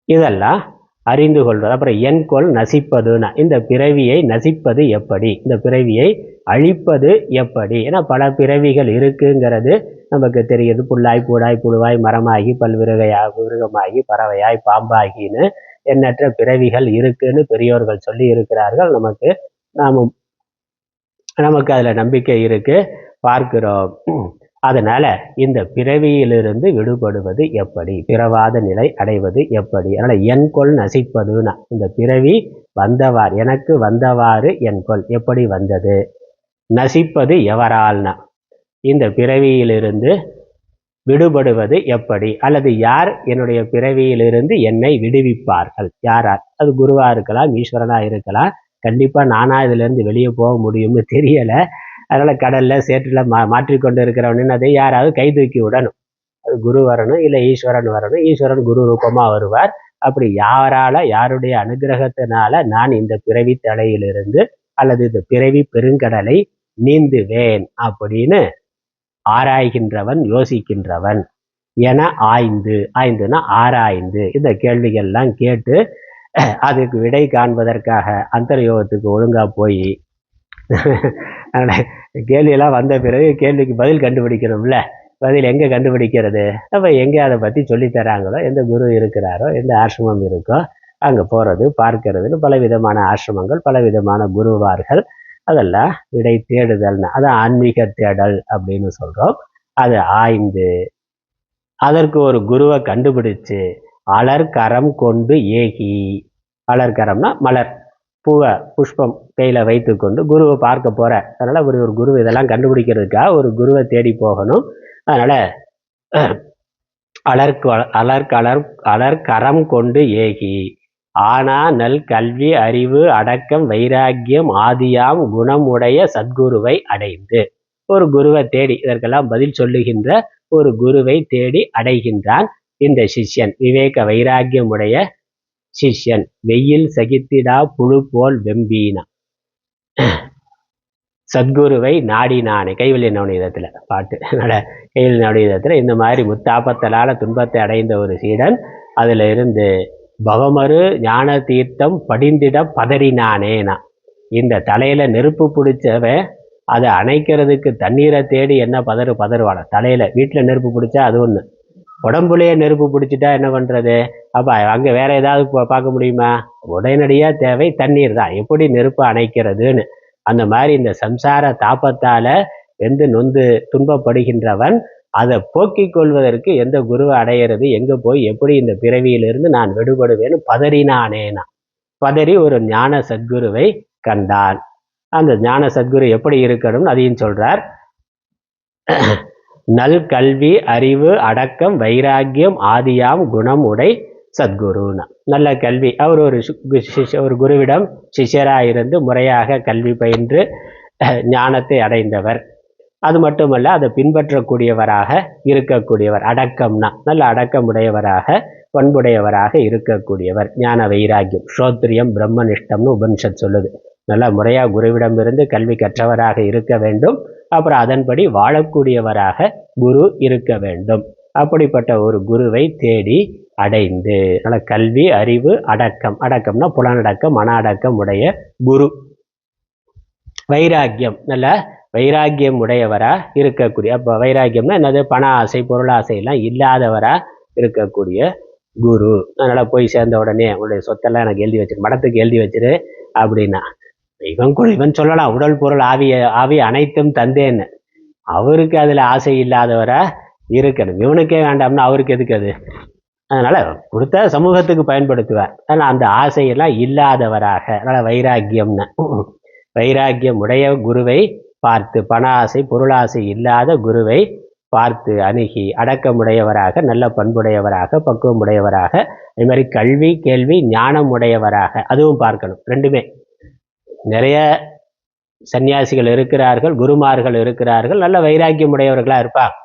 இதெல்லாம் அறிந்து கொள்வது. அப்புறம் என் கொள் நசிப்பதுன்னா, இந்த பிறவியை நசிப்பது எப்படி? இந்த பிறவியை அழிப்பது எப்படி? ஏன்னா பல பிறவிகள் இருக்குங்கிறது நமக்கு தெரியுது. புல்லாய், பூடாய், புழுவாய், மரமாகி, மிருகமாகி, பறவையாய், பாம்பாகின்னு எண்ணற்ற பிறவிகள் இருக்குன்னு பெரியோர்கள் சொல்லி இருக்கிறார்கள். நமக்கு அதுல நம்பிக்கை இருக்கு, பார்க்கிறோம். அதனால இந்த பிறவியிலிருந்து விடுபடுவது எப்படி? பிறவாத நிலை அடைவது எப்படி? அதனால என் கொள் நசிப்பதுன்னா, இந்த பிறவி வந்தவாறு, எனக்கு வந்தவாறு என் கொள் எப்படி வந்தது? நசிப்பது எவரால்னா, இந்த பிறவியிலிருந்து விடுபடுவது எப்படி? அல்லது யார் என்னுடைய பிறவியிலிருந்து என்னை விடுவிப்பார்கள்? யாரார்? அது குருவா இருக்கலாம், ஈஸ்வரனா இருக்கலாம். கண்டிப்பா நானா இதுல இருந்து வெளியே போக முடியும்னு தெரியல. அதனால கடல்ல சேற்றுல மாற்றிக்கொண்டு இருக்கிறவன் அதை யாராவது கை தூக்கி விடணும். அது குரு வரணும், இல்லை ஈஸ்வரன் வரணும். ஈஸ்வரன் குரு ரூபமா வருவார். அப்படி யாருடைய அனுகிரகத்தினால நான் இந்த பிறவி தலையிலிருந்து அல்லது இந்த பிறவி பெருங்கடலை நீந்துவேன் அப்படின்னு ஆராய்கின்றவன், யோசிக்கின்றவன் என ஆய்ந்துனா ஆராய்ந்து இந்த கேள்விகள்லாம் கேட்டு அதுக்கு விடை காண்பதற்காக அந்தர்யோகத்துக்கு ஒழுங்கா போய் அதனால் கேள்வியெல்லாம் வந்த பிறகு கேள்விக்கு பதில் கண்டுபிடிக்கணும்ல. பதில் எங்கே கண்டுபிடிக்கிறது? அப்போ எங்கே அதை பற்றி சொல்லித்தராங்களோ, எந்த குரு இருக்கிறாரோ, எந்த ஆசிரமம் இருக்கோ அங்கே போகிறது, பார்க்கறதுன்னு பலவிதமான ஆசிரமங்கள், பலவிதமான குருவார்கள். அதெல்லாம் விடை தேடுதல்னு, அதான் ஆன்மீக தேடல் அப்படின்னு சொல்கிறோம். அதை ஆய்ந்து அதற்கு ஒரு குருவை கண்டுபிடிச்சு அலர்கரம் கொண்டு ஏகி, அலர்கரம்னா மலர், பூவை, புஷ்பம் கையில் வைத்து கொண்டு குருவை பார்க்க போகிற. அதனால் ஒரு குரு இதெல்லாம் கண்டுபிடிக்கிறதுக்காக ஒரு குருவை தேடி போகணும். அதனால் அலர்கரம் கொண்டு ஏகி ஆனா நல் கல்வி அறிவு அடக்கம் வைராக்கியம் ஆதியாம் குணமுடைய சத்குருவை அடைந்து, ஒரு குருவை தேடி இதற்கெல்லாம் பதில் சொல்லுகின்ற ஒரு குருவை தேடி அடைகின்றான் இந்த சிஷ்யன். விவேக வைராக்கியமுடைய சிஷ்யன். வெயில் சகித்திடா புழு போல் வெம்பீனா சத்குருவை நாடினானே. கைவல்ய நவநீதத்துல பாட்டு. கைவல்ய நவநீதத்துல இந்த மாதிரி முத்தாபத்தலால துன்பத்தை அடைந்த ஒரு சீடன் அதுல இருந்து பவமரு ஞான தீர்த்தம் படிந்திட பதறினானேனா, இந்த தலையில நெருப்பு பிடிச்சவன் அதை அணைக்கிறதுக்கு தண்ணீரை தேடி என்ன பதறுவான. தலையில வீட்டுல நெருப்பு பிடிச்சா அது ஒண்ணு, உடம்புலயே நெருப்பு பிடிச்சிட்டா என்ன பண்றது? அப்ப அங்க வேற ஏதாவது பார்க்க முடியுமா? உடனடியா தேவை தண்ணீர் தான். எப்படி நெருப்பு அணைக்கிறதுன்னு அந்த மாதிரி இந்த சம்சார தாபத்தால வெந்து நொந்து துன்பப்படுகின்றவன் அதை போக்கிக் கொள்வதற்கு எந்த குருவை அடையிறது, எங்க போய் எப்படி இந்த பிறவியிலிருந்து நான் விடுபடுவேன்னு பதறினானேனா. பதறி ஒரு ஞான சத்குருவை கண்டான். அந்த ஞான சத்குரு எப்படி இருக்கணும்னு அதையும் சொல்றார். நல் கல்வி அறிவு அடக்கம் வைராக்கியம் ஆதியாம் குணம் உடை சத்குருன்னா. நல்ல கல்வி, அவர் ஒரு குருவிடம் சிஷ்யராயிருந்து முறையாக கல்வி பயின்று ஞானத்தை அடைந்தவர். அது மட்டுமல்ல, அதை பின்பற்றக்கூடியவராக இருக்கக்கூடியவர். அடக்கம்னா நல்ல அடக்கமுடையவராக பண்புடையவராக இருக்கக்கூடியவர். ஞான வைராக்கியம் ஸ்ரோத்ரியம் பிரம்மனிஷ்டம்னு உபனிஷத் சொல்லுது. நல்ல முறையாக குருவிடமிருந்து கல்வி கற்றவராக இருக்க வேண்டும். அப்புறம் அதன்படி வாழக்கூடியவராக குரு இருக்க வேண்டும். அப்படிப்பட்ட ஒரு குருவை தேடி அடைந்து நல்ல கல்வி அறிவு அடக்கம், அடக்கம்னா புலனடக்கம் மன அடக்கம் உடைய குரு. வைராக்கியம் நல்ல வைராக்கியம் உடையவரா இருக்கக்கூடிய, அப்போ வைராக்கியம்னா என்னது? பண ஆசை பொருளாசை எல்லாம் இல்லாதவரா இருக்கக்கூடிய குரு. அதனால போய் சேர்ந்த உடனே உன்னுடைய சொத்தெல்லாம் எனக்கு எழுதி வச்சிரு, மடத்துக்கு எழுதி வச்சிரு அப்படின்னா இவன் சொல்லலாம் உடல் பொருள் ஆவி அனைத்தும் தந்தேன்னு. அவருக்கு அதுல ஆசை இல்லாதவரா இருக்கணும். இவனுக்கே வேண்டாம்னா அவருக்கு எதுக்கு அது? அதனால கொடுத்த சமூகத்துக்கு பயன்படுத்துவார். அதனால அந்த ஆசையெல்லாம் இல்லாதவராக, அதனால வைராக்கியம்னு வைராக்கியம் உடைய குருவை பார்த்து, பண ஆசை பொருளாசை இல்லாத குருவை பார்த்து அணுகி அடக்கமுடையவராக நல்ல பண்புடையவராக பக்குவமுடையவராக, அதே மாதிரி கல்வி கேள்வி ஞானம் உடையவராக அதுவும் பார்க்கணும். ரெண்டுமே. நிறைய சன்னியாசிகள் இருக்கிறார்கள், குருமார்கள் இருக்கிறார்கள், நல்ல வைராக்கியம் உடையவர்களா இருப்பாங்க,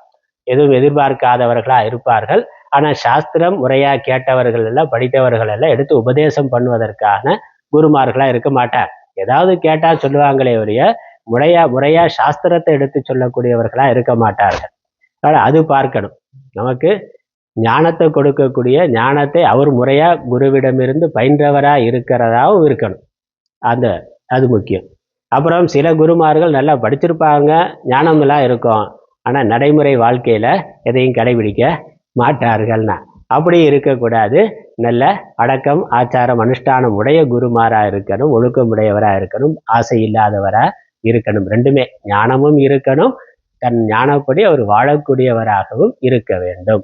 எதுவும் எதிர்பார்க்காதவர்களா இருப்பார்கள். ஆனால் சாஸ்திரம் முறையா கேட்டவர்கள் எல்லாம் படித்தவர்கள் எல்லாம் எடுத்து உபதேசம் பண்ணுவதற்கான குருமார்களா இருக்க மாட்டார். ஏதாவது கேட்டா சொல்லுவாங்களே ஒழிய முறையா சாஸ்திரத்தை எடுத்து சொல்லக்கூடியவர்களா இருக்க மாட்டார்கள். ஆனால் அது பார்க்கணும். நமக்கு ஞானத்தை கொடுக்கக்கூடிய ஞானத்தை அவர் முறையா குருவிடமிருந்து பயின்றவரா இருக்கிறதாவும் இருக்கணும். அது முக்கியம். அப்புறம் சில குருமார்கள் நல்லா படிச்சிருப்பாங்க, ஞானமெல்லாம் இருக்கும், ஆனால் நடைமுறை வாழ்க்கையில எதையும் கடைபிடிக்க மாட்டார்கள்னா அப்படி இருக்கக்கூடாது. நல்ல அடக்கம் ஆச்சாரம் அனுஷ்டானம் உடைய குருமாரா இருக்கணும், ஒழுக்கம் உடையவரா இருக்கணும், ஆசை இல்லாதவரா இருக்கணும். ரெண்டுமே, ஞானமும் இருக்கணும், தன் ஞானப்படி அவர் வாழக்கூடியவராகவும் இருக்க வேண்டும்.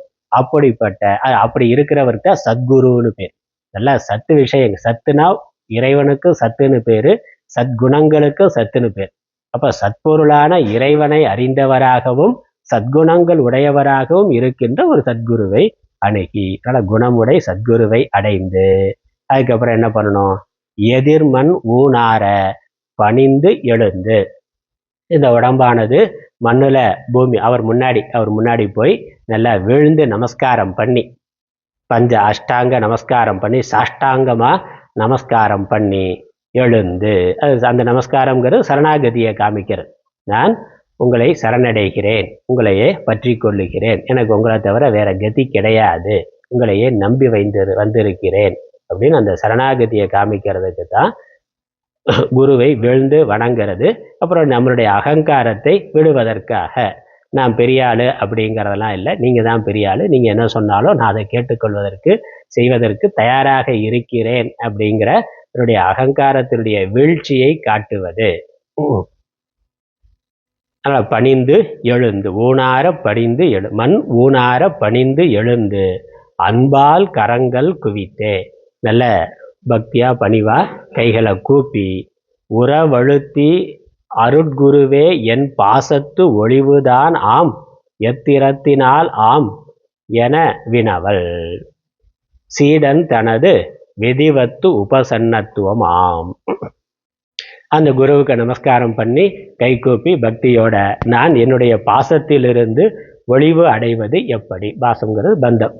அப்படி இருக்கிறவருக்கு சத்குருன்னு பேர். நல்ல சத்து விஷயம். சத்துனா இறைவனுக்கு சத்துன்னு பேரு, சத்குணங்களுக்கு சத்துன்னு பேர். அப்ப சத்பொருளான இறைவனை அறிந்தவராகவும் சத்குணங்கள் உடையவராகவும் இருக்கின்ற ஒரு சத்குருவை அணுகி நல்ல குணமுடை சத்குருவை அடைந்து அதுக்கப்புறம் என்ன பண்ணணும்? எதிர்மண் ஊனார பணிந்து எழுந்து, இந்த உடம்பானது மண்ணுல பூமி அவர் முன்னாடி போய் நல்லா விழுந்து நமஸ்காரம் பண்ணி, பஞ்ச அஷ்டாங்க நமஸ்காரம் பண்ணி, சாஷ்டாங்கமா நமஸ்காரம் பண்ணி எழுந்து, அது அந்த நமஸ்காரம்ங்கிறது சரணாகதியை காமிக்கிறது. நான் உங்களை சரணடைகிறேன், உங்களையே பற்றி கொள்ளுகிறேன், எனக்கு உங்களை தவிர வேற கதி கிடையாது, உங்களையே நம்பி வந்திருக்கிறேன் அப்படின்னு அந்த சரணாகதியை காமிக்கிறதுக்கு தான் குருவை வீழ்ந்து வணங்கிறது. அப்புறம் நம்மளுடைய அகங்காரத்தை விடுவதற்காக. நான் பெரிய ஆளு அப்படிங்கிறதெல்லாம் இல்லை, நீங்கள் தான் பெரிய ஆளு, நீங்கள் என்ன சொன்னாலும் நான் அதை கேட்டுக்கொள்வதற்கு செய்வதற்கு தயாராக இருக்கிறேன் அப்படிங்கிற என்னுடைய அகங்காரத்தினுடைய வீழ்ச்சியை காட்டுவது. பணிந்து எழுந்து ஊனார பணிந்து மண் ஊனார பணிந்து எழுந்து அன்பால் கரங்கள் குவித்தே, நல்ல பக்தியா பணிவா கைகளை கூப்பி உறவழுத்தி அருட்குருவே என் பாசத்து ஒளிவுதான் ஆம் எத்திரத்தினால் ஆம் என வினவல். சீடன் தனது விதிவத்து உபசன்னத்துவம் ஆம். அந்த குருவுக்கு நமஸ்காரம் பண்ணி கைகூப்பி பக்தியோட நான் என்னுடைய பாசத்திலிருந்து ஒளிவு அடைவது எப்படி? பாசங்கிறது பந்தம்.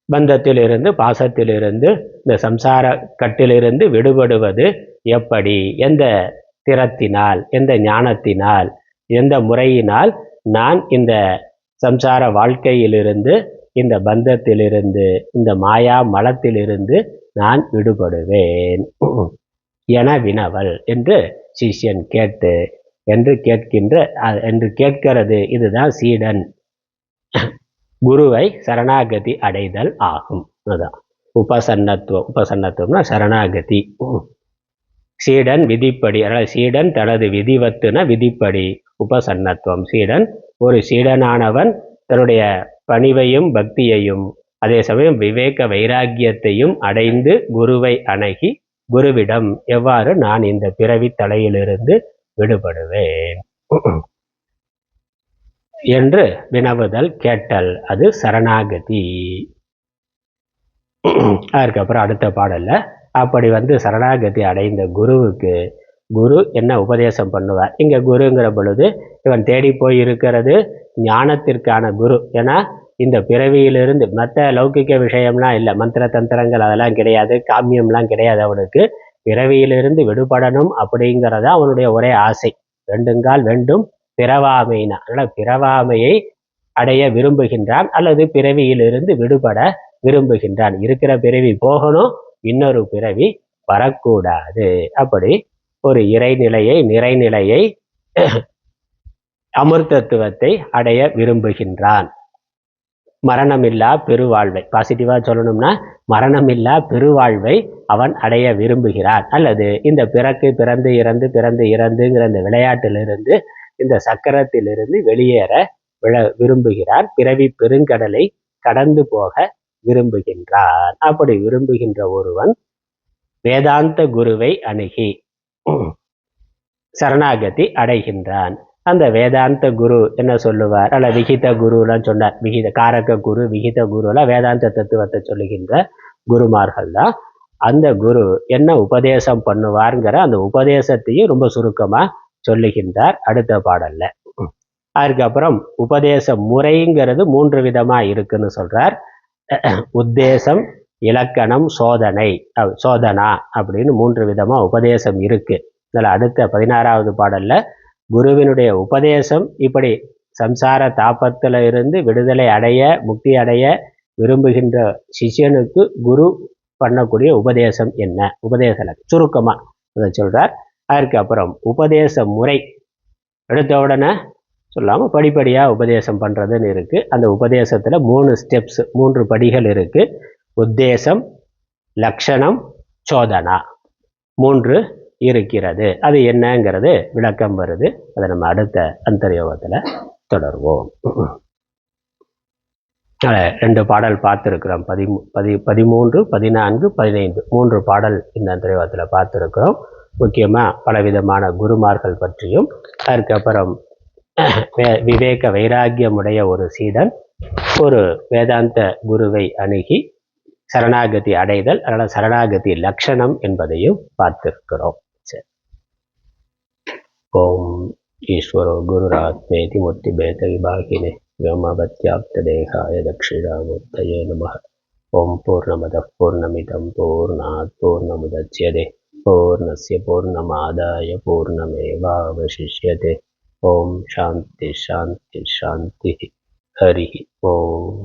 பந்தத்திலிருந்து பாசத்திலிருந்து இந்த சம்சார கட்டிலிருந்து விடுபடுவது எப்படி? எந்த திறத்தினால், எந்த ஞானத்தினால், எந்த முறையினால் நான் இந்த சம்சார வாழ்க்கையிலிருந்து, இந்த பந்தத்திலிருந்து, இந்த மாயா மலத்திலிருந்து நான் விடுபடுவேன் என வினவல் என்று சிஷ்யன் என்று கேட்கிறது. இதுதான் சீடன் குருவை சரணாகதி அடைதல் ஆகும். அதுதான் உபசன்னத்துவம். உபசன்னத்துவம்னா சரணாகதி. சீடன் விதிப்படி, அதாவது சீடன் தனது விதிவத்துன விதிப்படி உபசன்னத்துவம். சீடன் ஒரு சீடனானவன் தன்னுடைய பணிவையும் பக்தியையும் அதே சமயம் விவேக வைராக்கியத்தையும் அடைந்து குருவை அணுகி குருவிடம் எவ்வாறு நான் இந்த பிறவி தலையிலிருந்து விடுபடுவேன் என்று வினவுதல், கேட்டல், அது சரணாகதி. அதுக்கப்புறம் அடுத்த பாடல்ல அப்படி சரணாகதி அடைந்த குருவுக்கு குரு என்ன உபதேசம் பண்ணுவார்? இங்க குருங்கிற பொழுது இவன் தேடி போய் இருக்கிறது ஞானத்திற்கான குரு. ஏன்னா இந்த பிறவியிலிருந்து மற்ற லௌகிக்க விஷயம்லாம் இல்லை, மந்திர தந்திரங்கள் அதெல்லாம் கிடையாது, காமியம்லாம் கிடையாது. அவனுக்கு பிறவியிலிருந்து விடுபடணும் அப்படிங்கிறத அவனுடைய ஒரே ஆசை. வேண்டுங்கால் வேண்டும் பிறவாமைனா, அதனால் பிறவாமையை அடைய விரும்புகின்றான் அல்லது பிறவியிலிருந்து விடுபட விரும்புகின்றான். இருக்கிற பிறவி போகணும், இன்னொரு பிறவி வரக்கூடாது. அப்படி ஒரு இறைநிலையை, நிறைநிலையை, அமிர்தத்துவத்தை அடைய விரும்புகின்றான். மரணமில்லா பெருவாழ்வை, பாசிட்டிவா சொல்லணும்னா மரணமில்லா பெருவாழ்வை அவன் அடைய விரும்புகிறான். அல்லது இந்த பிறந்து இறந்து பிறந்து இறந்துங்கிற இந்த விளையாட்டிலிருந்து, இந்த சக்கரத்திலிருந்து வெளியேற விரும்புகிறான். பிறவி பெருங்கடலை கடந்து போக விரும்புகின்றான். அப்படி விரும்புகின்ற ஒருவன் வேதாந்த குருவை அணுகி சரணாகதி அடைகின்றான். அந்த வேதாந்த குரு என்ன சொல்லுவார்? அல்ல விகித குருலாம் சொன்னார். விகித காரக குரு, விகித குருலாம் வேதாந்த தத்துவத்தை சொல்லுகின்ற குருமார்கள் தான். அந்த குரு என்ன உபதேசம் பண்ணுவார்ங்கிற அந்த உபதேசத்தையும் ரொம்ப சுருக்கமா சொல்லுகின்றார் அடுத்த பாடல்ல. அதுக்கப்புறம் உபதேச முறைங்கிறது 3 விதமா இருக்குன்னு சொல்றார். உத்தேசம், இலக்கணம், சோதனா அப்படின்னு 3 விதமா உபதேசம் இருக்கு. அதில் அடுத்த 16வது பாடல்ல குருவினுடைய உபதேசம் இப்படி சம்சார தாபத்துல இருந்து விடுதலை அடைய, முக்தி அடைய விரும்புகின்ற சிஷ்யனுக்கு குரு பண்ணக்கூடிய உபதேசம் என்ன, உபதேச சுருக்கமா அதை சொல்றார். அதுக்கப்புறம் உபதேச முறை எடுத்த உடனே சொல்லாமல் படிப்படியாக உபதேசம் பண்ணுறதுன்னு இருக்குது. அந்த உபதேசத்தில் 3 ஸ்டெப்ஸ், 3 படிகள் இருக்குது. உத்தேசம், லக்ஷணம், சோதனா 3 இருக்கிறது. அது என்னங்கிறது விளக்கம் வருது. அதை நம்ம அடுத்த அந்தர்யோகத்தில் தொடர்வோம். 2 பாடல் பார்த்துருக்குறோம். 13, 14, 15 3 பாடல் இந்த அந்தர்யோகத்தில் பார்த்துருக்குறோம். முக்கியமாக பலவிதமான குருமார்கள் பற்றியும், அதுக்கப்புறம் விவேக வைராக்கியமுடைய ஒரு சீடன் ஒரு வேதாந்த குருவை அணுகி சரணாகதி அடைதல், அதனால் சரணாகதி லட்சணம் என்பதையும் பார்த்திருக்கிறோம். சரி. ஓம் ஈஸ்வரோ குருராத்மேதி மூர்த்தி பேத விபாகினே व्योमवत्याप्त देहाय दक्षिणामूर्तये नमः. ओम पूर्णमदः पूर्णमिदं पूर्णात् पूर्णमुदच्यते पूर्णस्य पूर्णमादाय पूर्णमेवावशिष्यते. ओम शांति शांति शांति. हरि ओम.